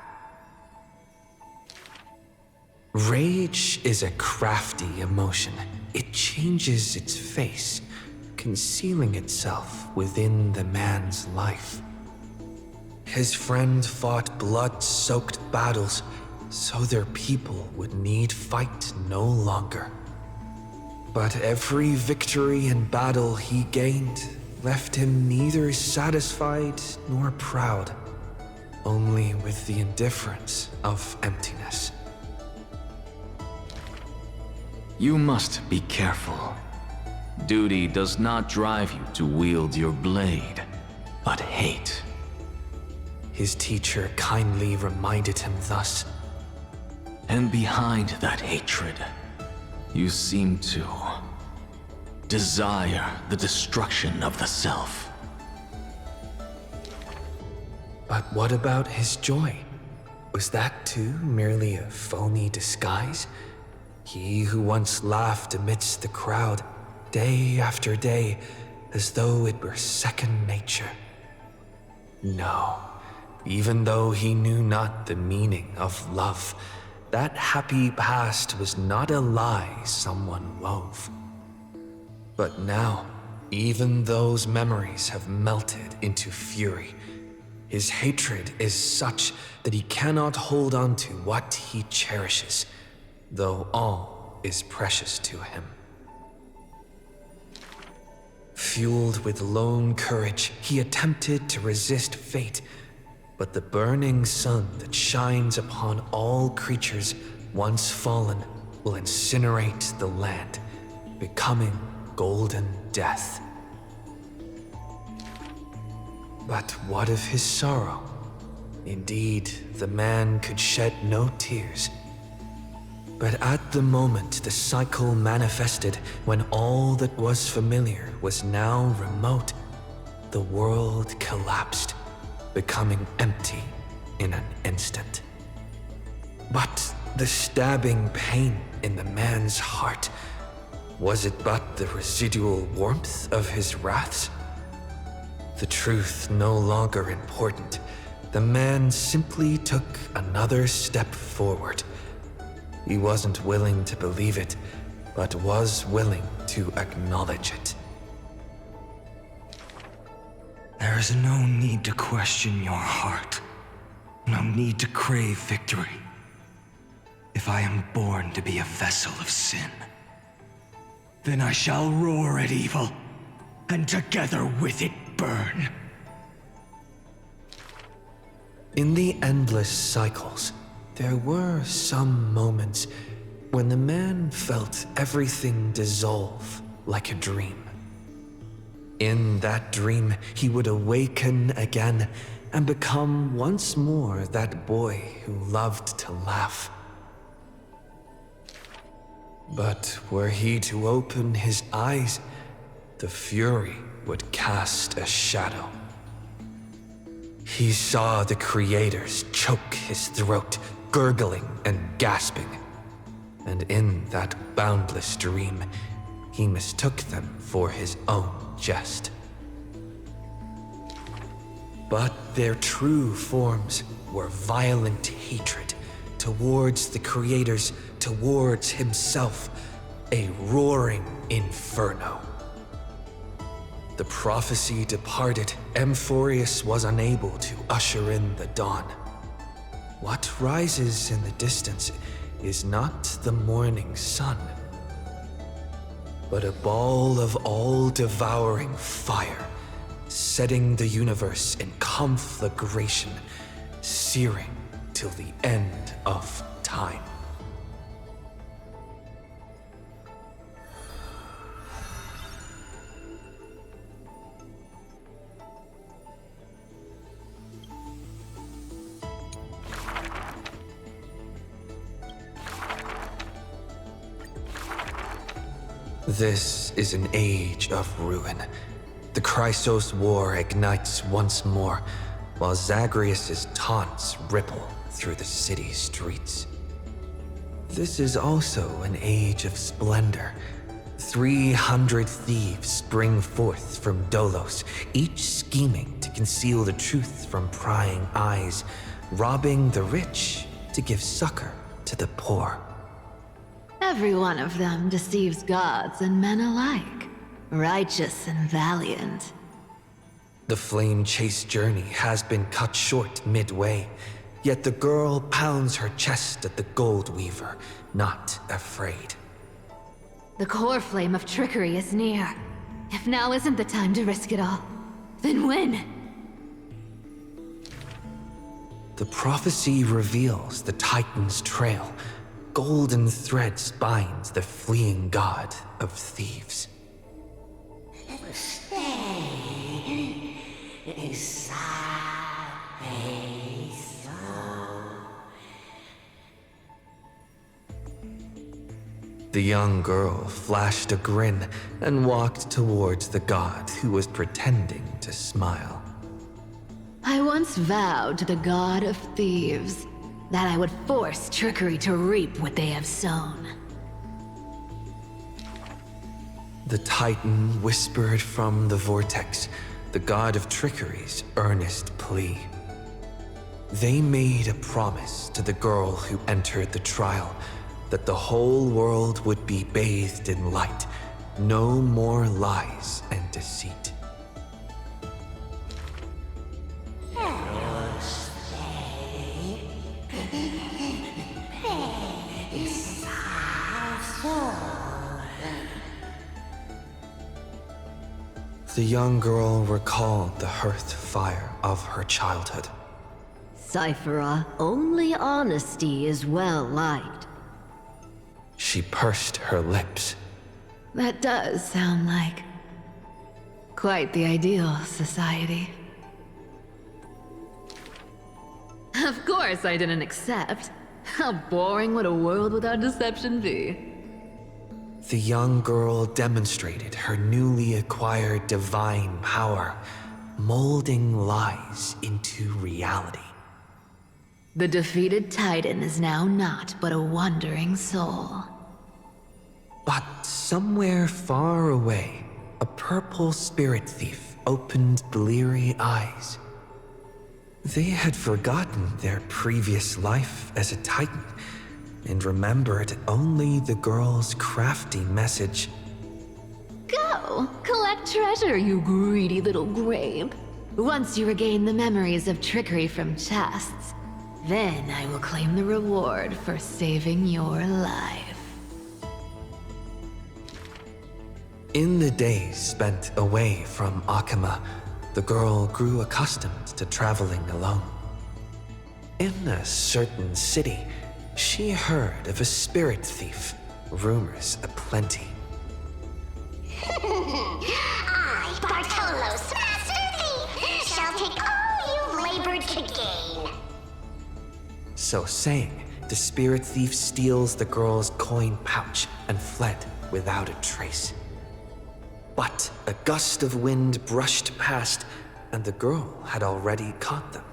Rage is a crafty emotion. It changes its face, concealing itself within the man's life. His friend fought blood-soaked battles so their people would need fight no longer. But every victory and battle he gained left him neither satisfied nor proud, only with the indifference of emptiness. You must be careful. Duty does not drive you to wield your blade, but hate. His teacher kindly reminded him thus. And behind that hatred, you seem to desire the destruction of the self. But what about his joy? Was that too merely a phony disguise? He who once laughed amidst the crowd, day after day, as though it were second nature. No, even though he knew not the meaning of love, that happy past was not a lie someone wove. But now, even those memories have melted into fury. His hatred is such that he cannot hold on to what he cherishes, though all is precious to him. Fueled with lone courage, he attempted to resist fate, but the burning sun that shines upon all creatures once fallen will incinerate the land, becoming golden death. But what of his sorrow? Indeed, the man could shed no tears. But at the moment the cycle manifested, when all that was familiar was now remote, the world collapsed, becoming empty in an instant. But the stabbing pain in the man's heart, was it but the residual warmth of his wraths? The truth no longer important, the man simply took another step forward. He wasn't willing to believe it, but was willing to acknowledge it. There is no need to question your heart. No need to crave victory. If I am born to be a vessel of sin, then I shall roar at evil, and together with it burn. In the endless cycles, there were some moments when the man felt everything dissolve like a dream. In that dream, he would awaken again and become once more that boy who loved to laugh. But were he to open his eyes, the fury would cast a shadow. He saw the creators choke his throat, gurgling and gasping. And in that boundless dream, he mistook them for his own jest. But their true forms were violent hatred towards the creators, towards himself, a roaring inferno. The prophecy departed, Amfореus was unable to usher in the dawn. What rises in the distance is not the morning sun, but a ball of all-devouring fire, setting the universe in conflagration, searing till the end of time. This is an age of ruin. The Chrysos War ignites once more, while Zagreus' taunts ripple through the city streets. This is also an age of splendor. 300 thieves spring forth from Dolos, each scheming to conceal the truth from prying eyes, robbing the rich to give succor to the poor. Every one of them deceives gods and men alike, righteous and valiant. The flame-chased journey has been cut short midway, yet the girl pounds her chest at the gold weaver, not afraid. The core flame of trickery is near. If now isn't the time to risk it all, then when? The prophecy reveals the Titan's trail. Golden threads binds the fleeing god of thieves. The young girl flashed a grin and walked towards the god who was pretending to smile. I once vowed to the god of thieves that I would force trickery to reap what they have sown. The Titan whispered from the vortex, the god of trickery's earnest plea. They made a promise to the girl who entered the trial, that the whole world would be bathed in light, no more lies and deceit. The young girl recalled the hearth fire of her childhood. Cyphera, only honesty is well liked. She pursed her lips. That does sound like quite the ideal society. Of course I didn't accept. How boring would a world without deception be? The young girl demonstrated her newly acquired divine power, molding lies into reality. The defeated Titan is now not but a wandering soul. But somewhere far away, a purple spirit thief opened bleary eyes. They had forgotten their previous life as a Titan, and remembered only the girl's crafty message. Go! Collect treasure, you greedy little grape. Once you regain the memories of trickery from chests, then I will claim the reward for saving your life. In the days spent away from Akama, the girl grew accustomed to traveling alone. In a certain city, she heard of a spirit thief, rumors aplenty. I, Bartolo's master thief, shall take all you've labored to gain. So saying, the spirit thief steals the girl's coin pouch and fled without a trace. But a gust of wind brushed past, and the girl had already caught them.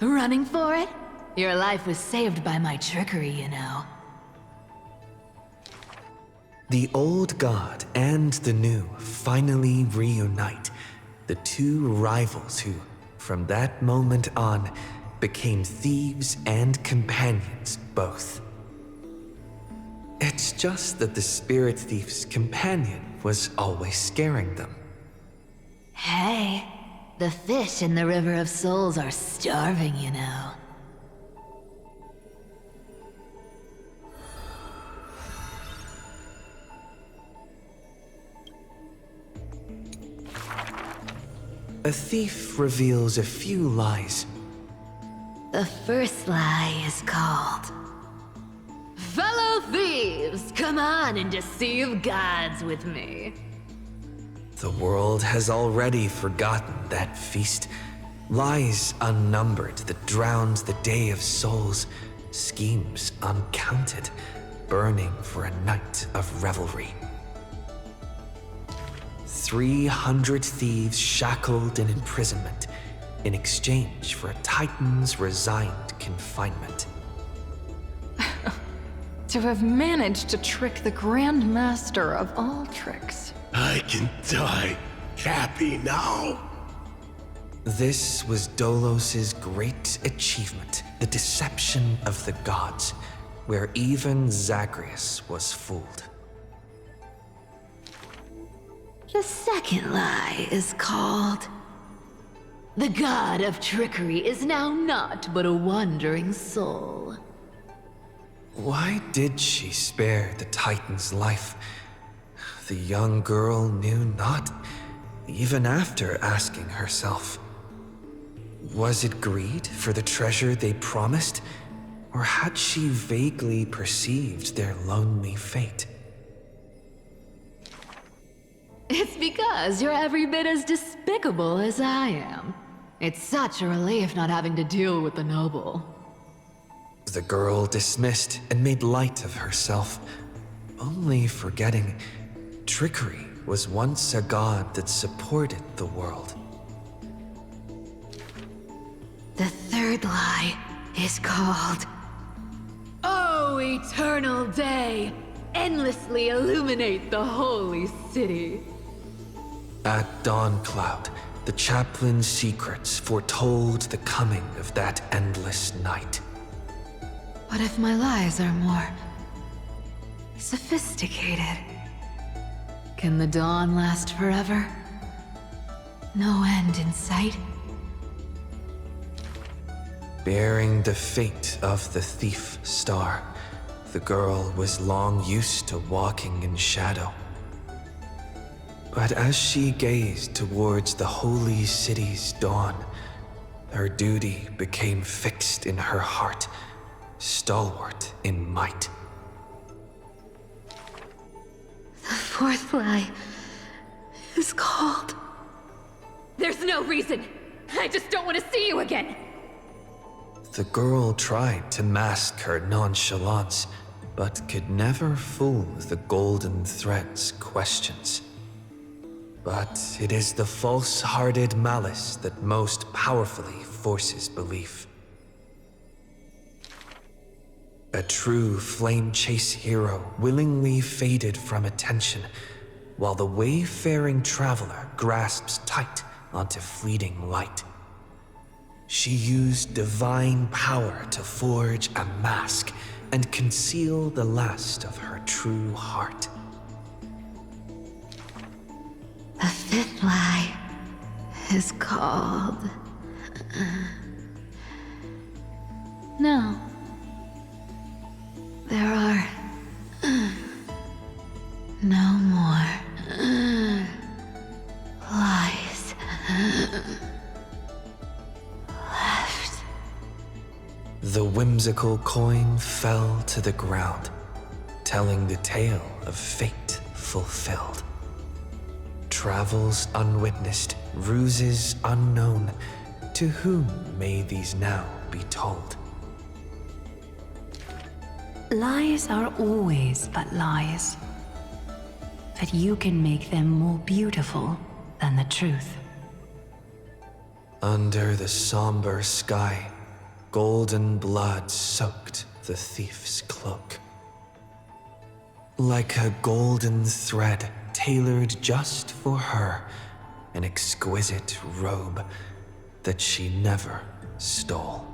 Running for it? Your life was saved by my trickery, you know. The old god and the new finally reunite, the two rivals who, from that moment on, became thieves and companions both. It's just that the spirit thief's companion was always scaring them. Hey, the fish in the River of Souls are starving, you know. A thief reveals a few lies. The first lie is called... Fellow thieves, come on and deceive gods with me. The world has already forgotten that feast. Lies unnumbered that drowned the Day of Souls. Schemes uncounted, burning for a night of revelry. 300 thieves shackled in imprisonment in exchange for a titan's resigned confinement. To have managed to trick the Grand Master of all tricks. I can die happy now. This was Dolos's great achievement, the deception of the gods, where even Zagreus was fooled. The second lie is called... The god of trickery is now not but a wandering soul. Why did she spare the Titan's life? The young girl knew not, even after asking herself. Was it greed for the treasure they promised, or had she vaguely perceived their lonely fate? It's because you're every bit as despicable as I am. It's such a relief not having to deal with the noble. The girl dismissed and made light of herself, only forgetting trickery was once a god that supported the world. The third lie is called... Oh, eternal day! Endlessly illuminate the holy city. At Dawncloud, the chaplain's secrets foretold the coming of that endless night. What if my lies are more... sophisticated? Can the dawn last forever? No end in sight? Bearing the fate of the thief star, the girl was long used to walking in shadow. But as she gazed towards the holy city's dawn, her duty became fixed in her heart, stalwart in might. The fourth lie is called... There's no reason! I just don't want to see you again! The girl tried to mask her nonchalance, but could never fool the golden thread's questions. But it is the false-hearted malice that most powerfully forces belief. A true flame-chase hero willingly faded from attention, while the wayfaring traveler grasps tight onto fleeting light. She used divine power to forge a mask and conceal the last of her true heart. The fifth lie is called... No. There are... no more... lies... left. The whimsical coin fell to the ground, telling the tale of fate fulfilled. Travels unwitnessed, ruses unknown, to whom may these now be told? Lies are always but lies, but you can make them more beautiful than the truth. Under the somber sky, golden blood soaked the thief's cloak. Like a golden thread tailored just for her, an exquisite robe that she never stole.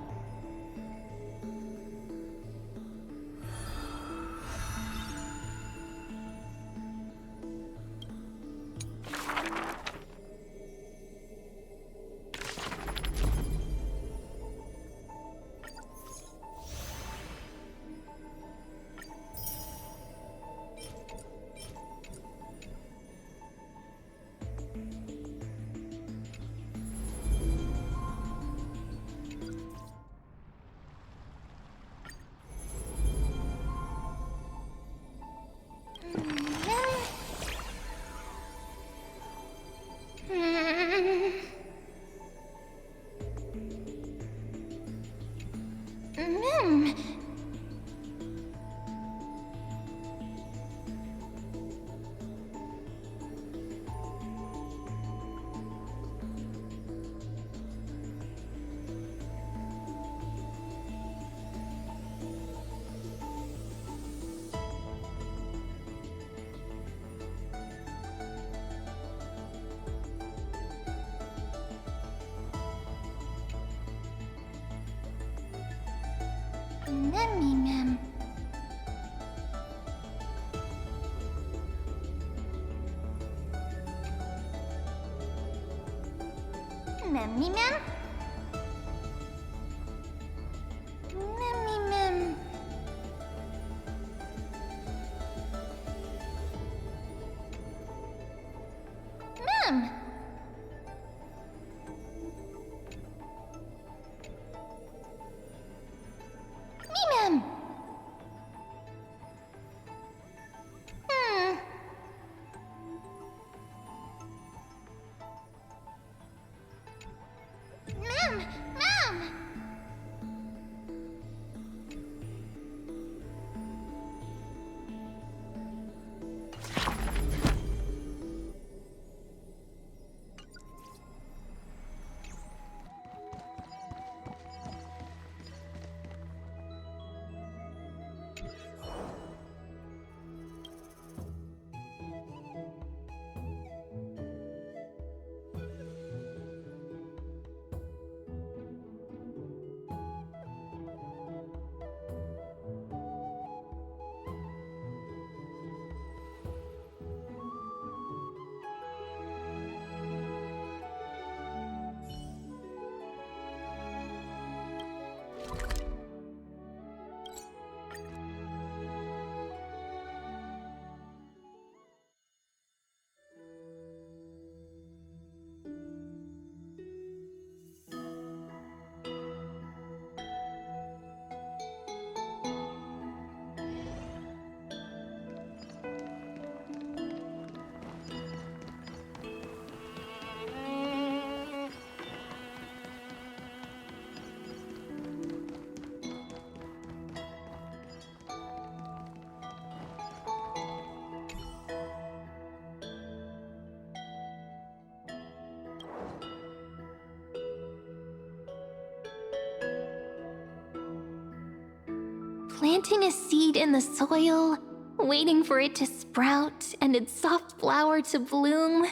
Planting a seed in the soil, waiting for it to sprout and its soft flower to bloom.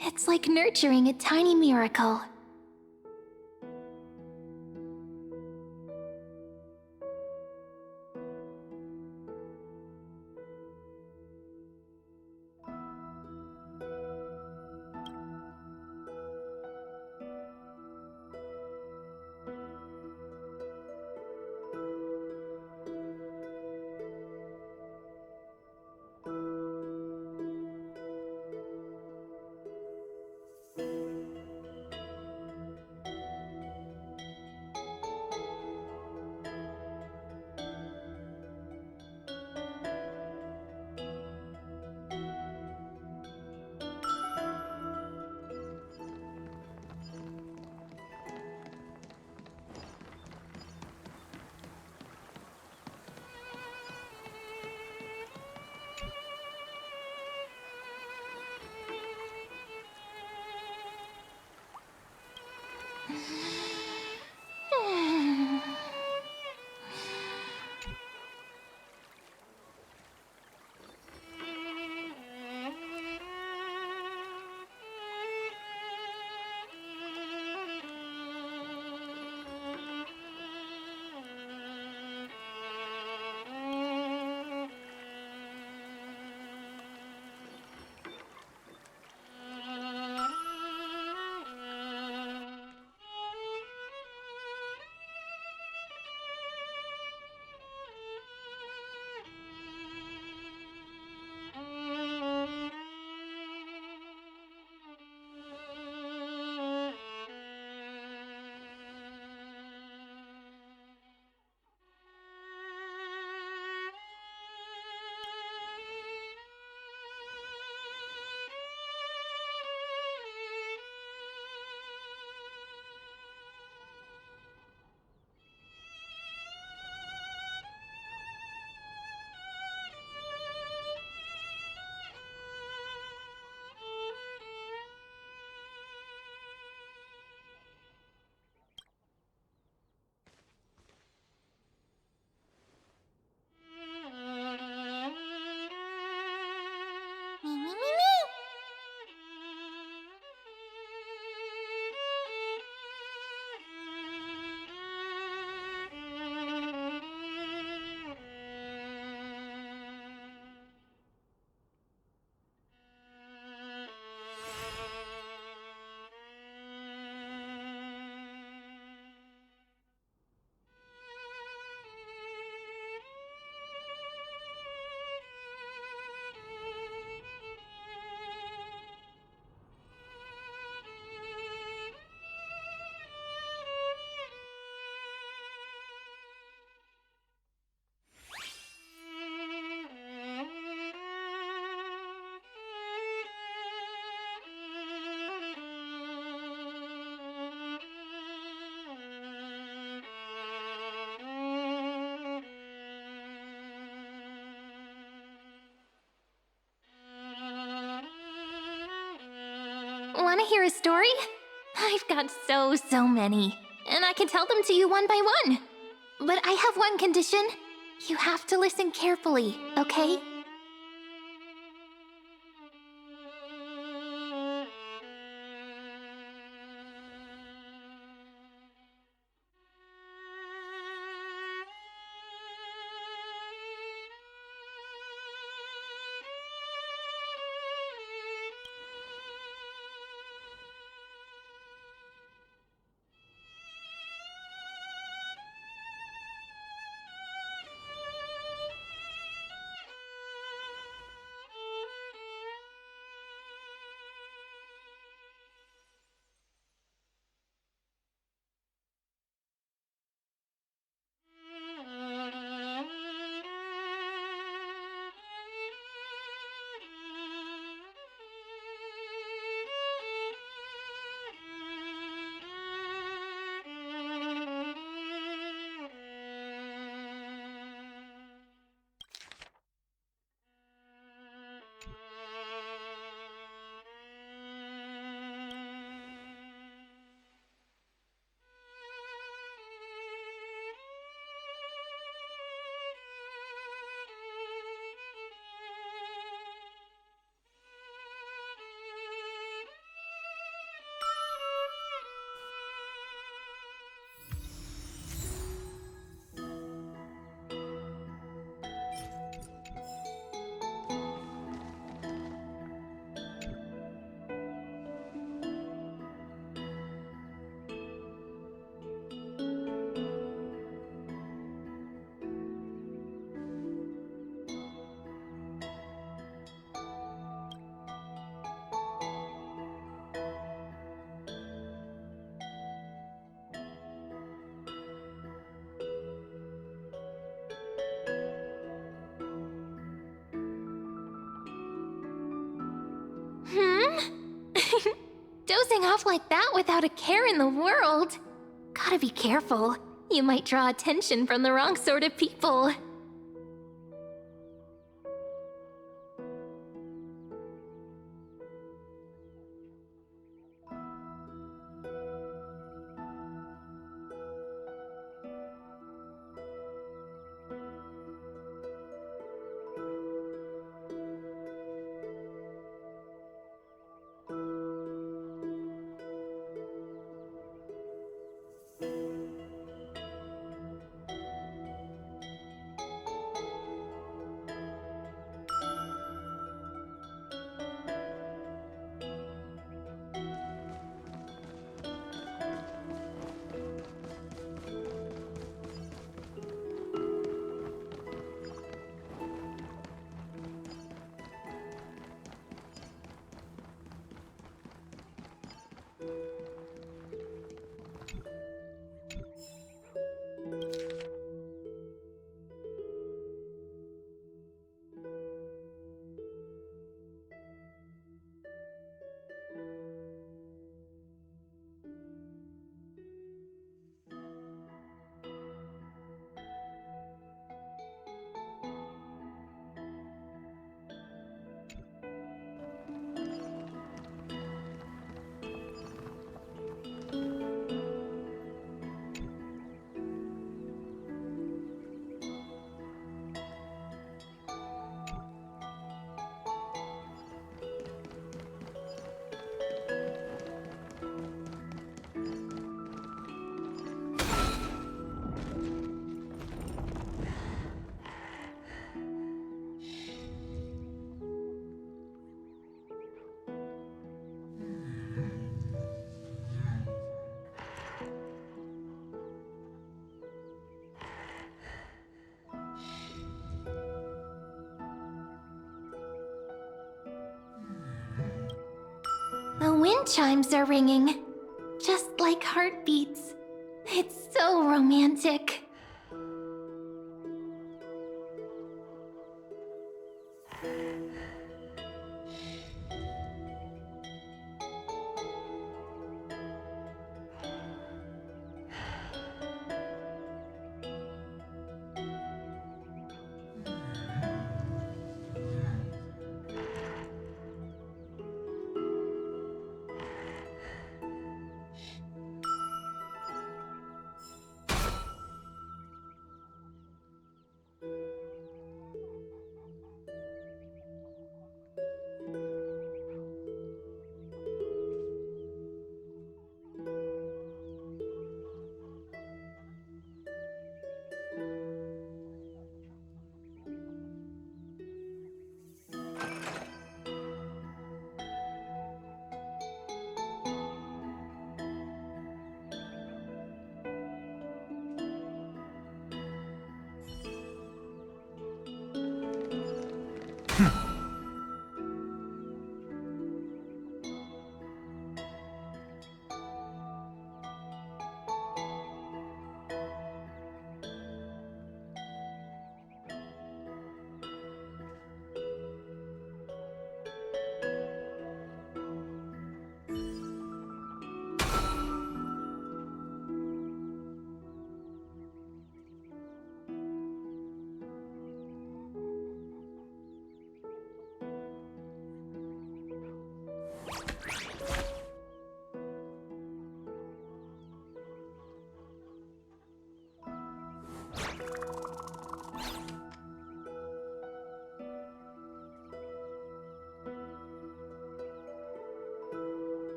It's like nurturing a tiny miracle. Want to hear a story? I've got so many, and I can tell them to you one by one. But I have one condition. You have to listen carefully, okay? Dozing off like that without a care in the world. Gotta be careful. You might draw attention from the wrong sort of people. The wind chimes are ringing, just like heartbeats. It's so romantic.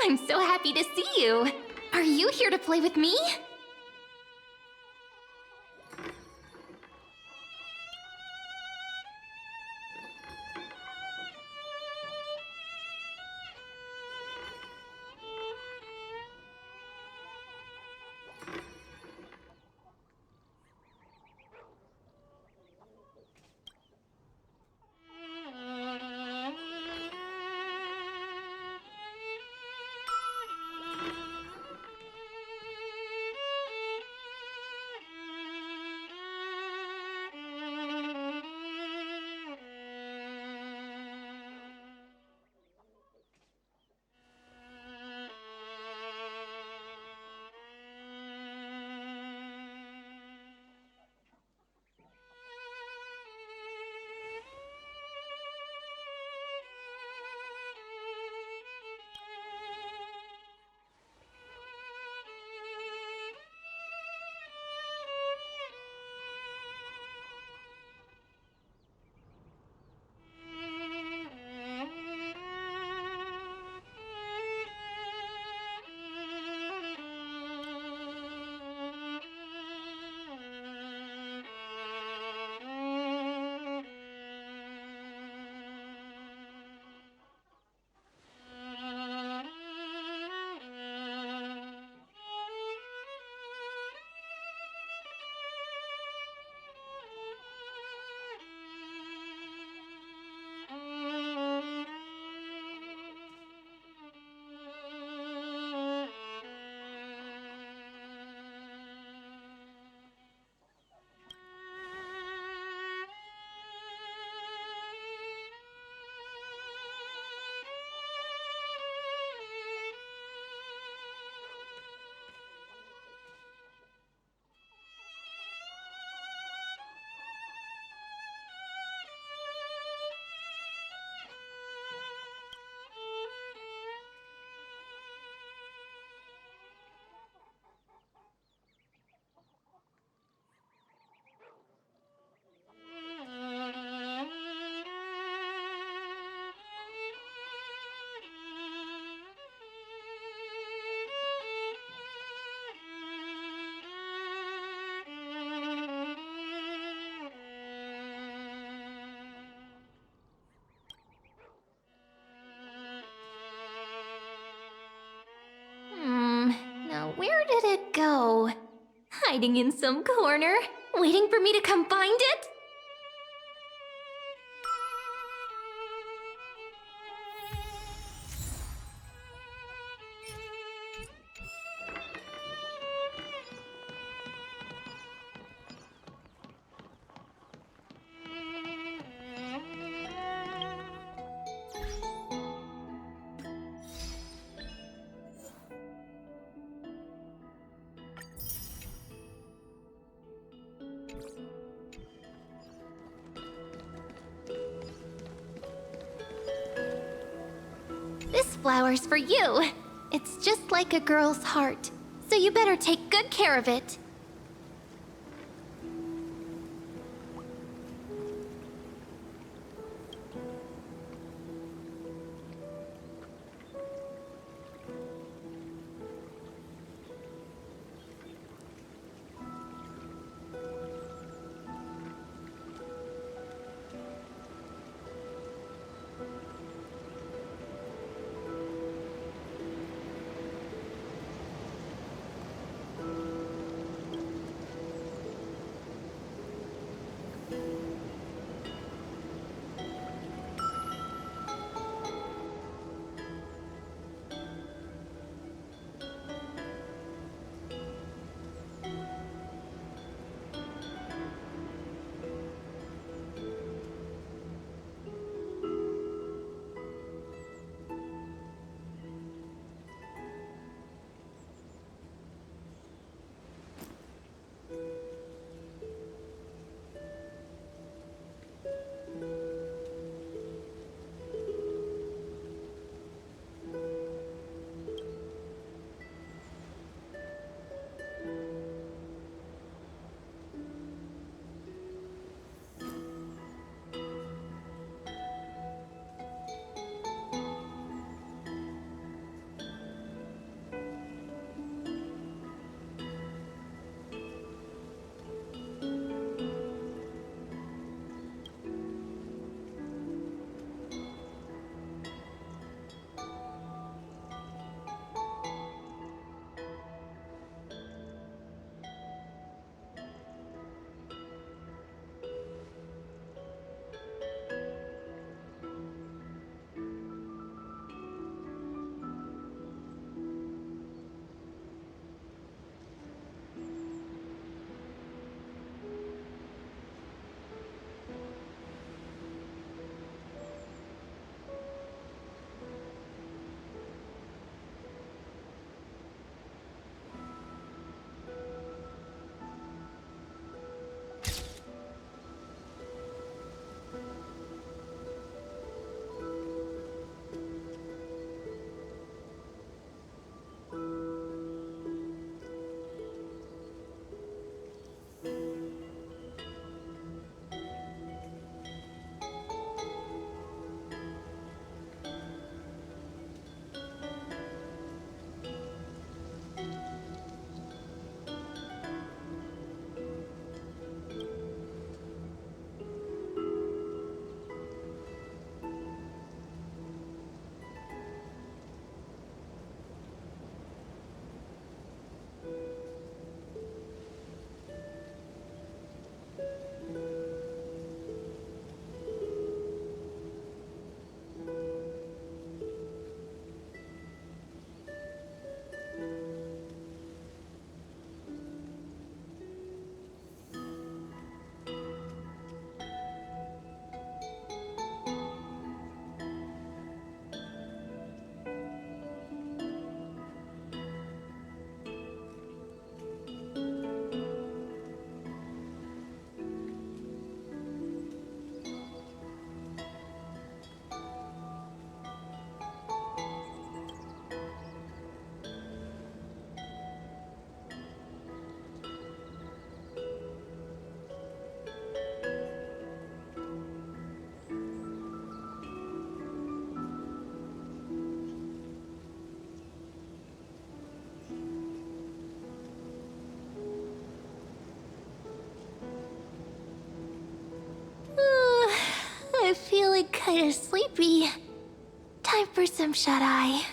I'm so happy to see you. Are you here to play with me? Where did it go? Hiding in some corner, waiting for me to come find it? This flower's for you. It's just like a girl's heart, so you better take good care of it. kinda sleepy. Time for some shut-eye.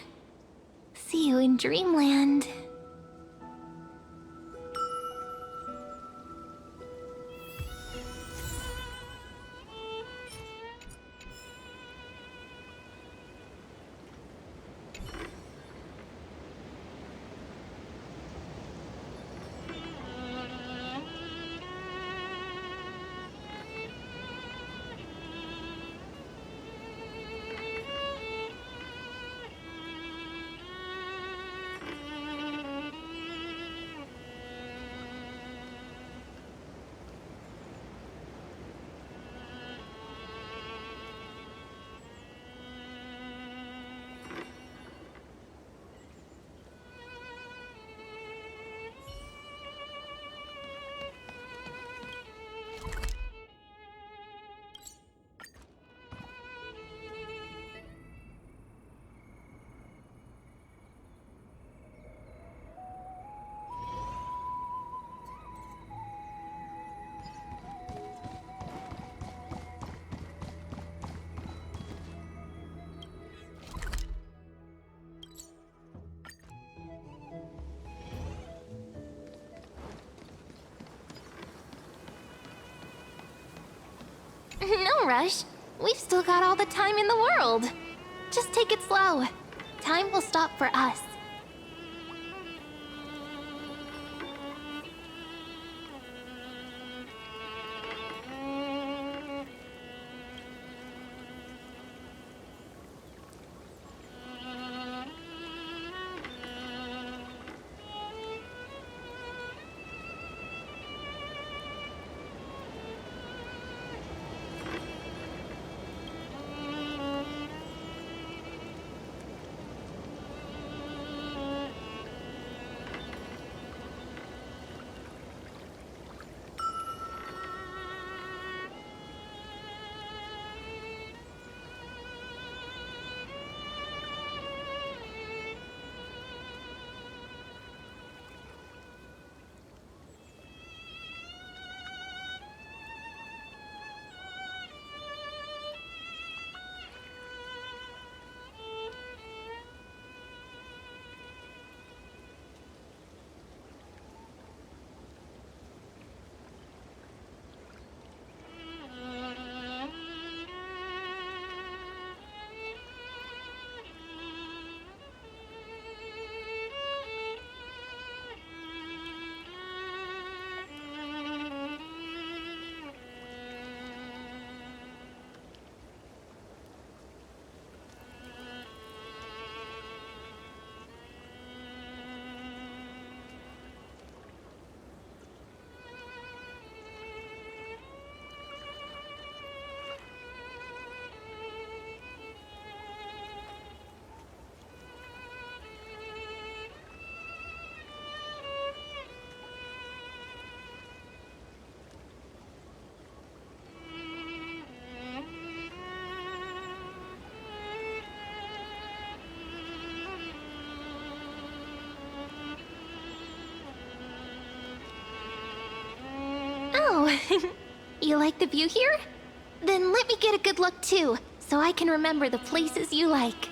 See you in dreamland. No rush. We've still got all the time in the world. Just take it slow. Time will stop for us. Oh, you like the view here? Then let me get a good look too, so I can remember the places you like.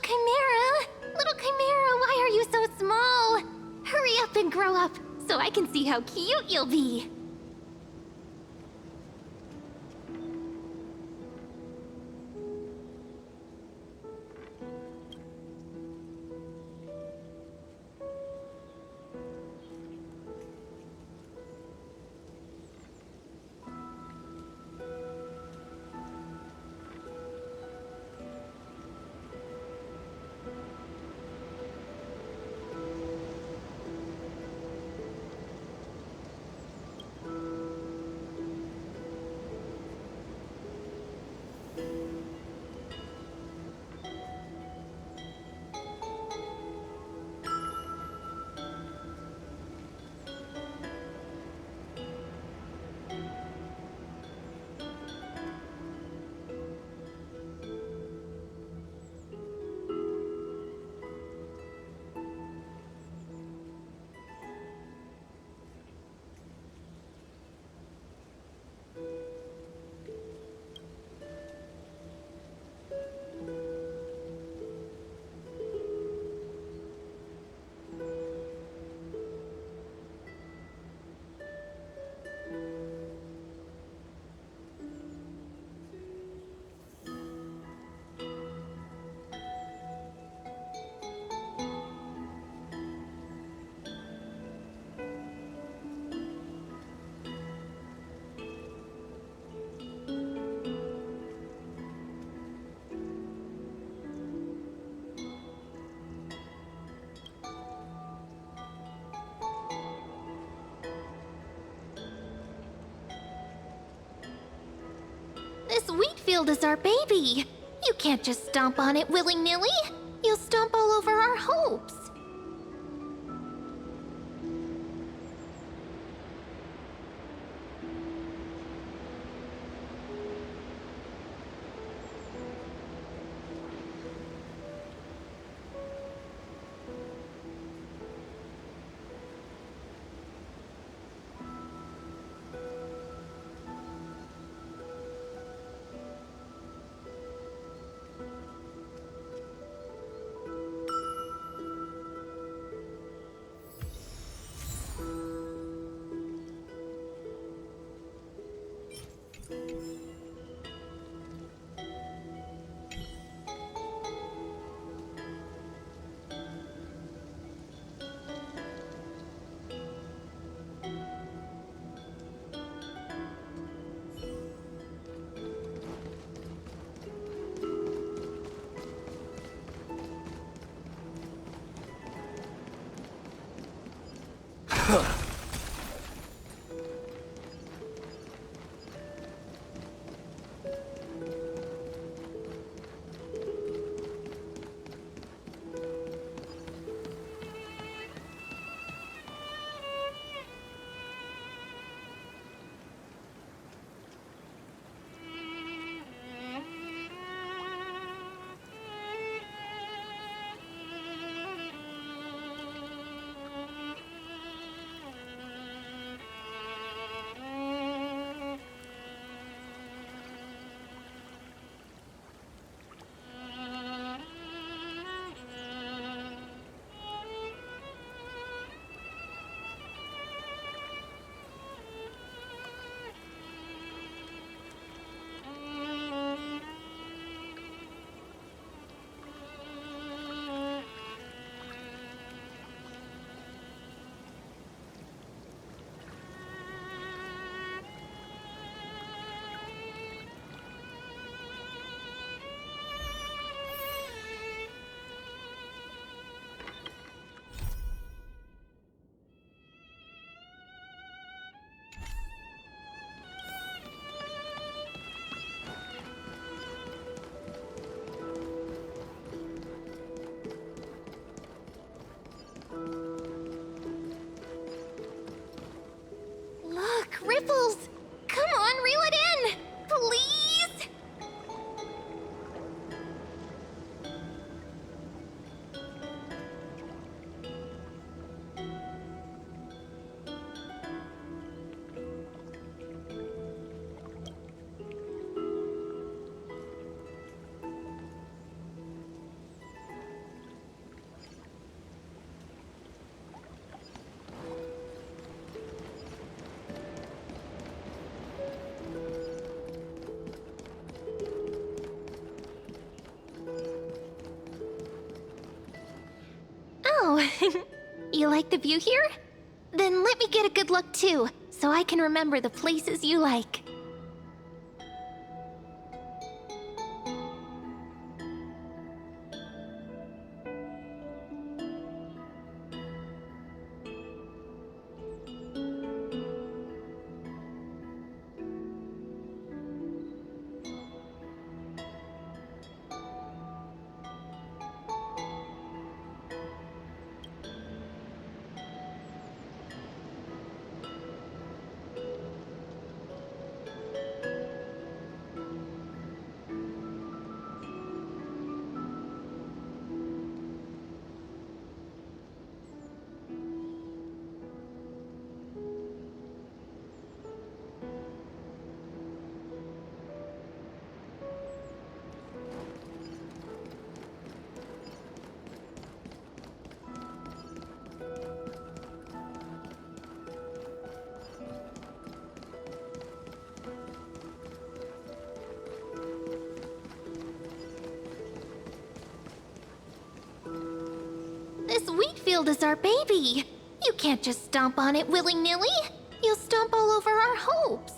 Little Chimera, why are you so small? Hurry up and grow up so I can see how cute you'll be. This wheat field is our baby. You can't just stomp on it willy-nilly. You'll stomp all over our hopes. You like the view here? Then let me get a good look too, so I can remember the places you like. This wheat field is our baby. You can't just stomp on it willy-nilly. You'll stomp all over our hopes.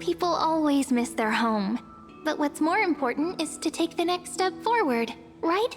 People always miss their home. But what's more important is to take the next step forward, right?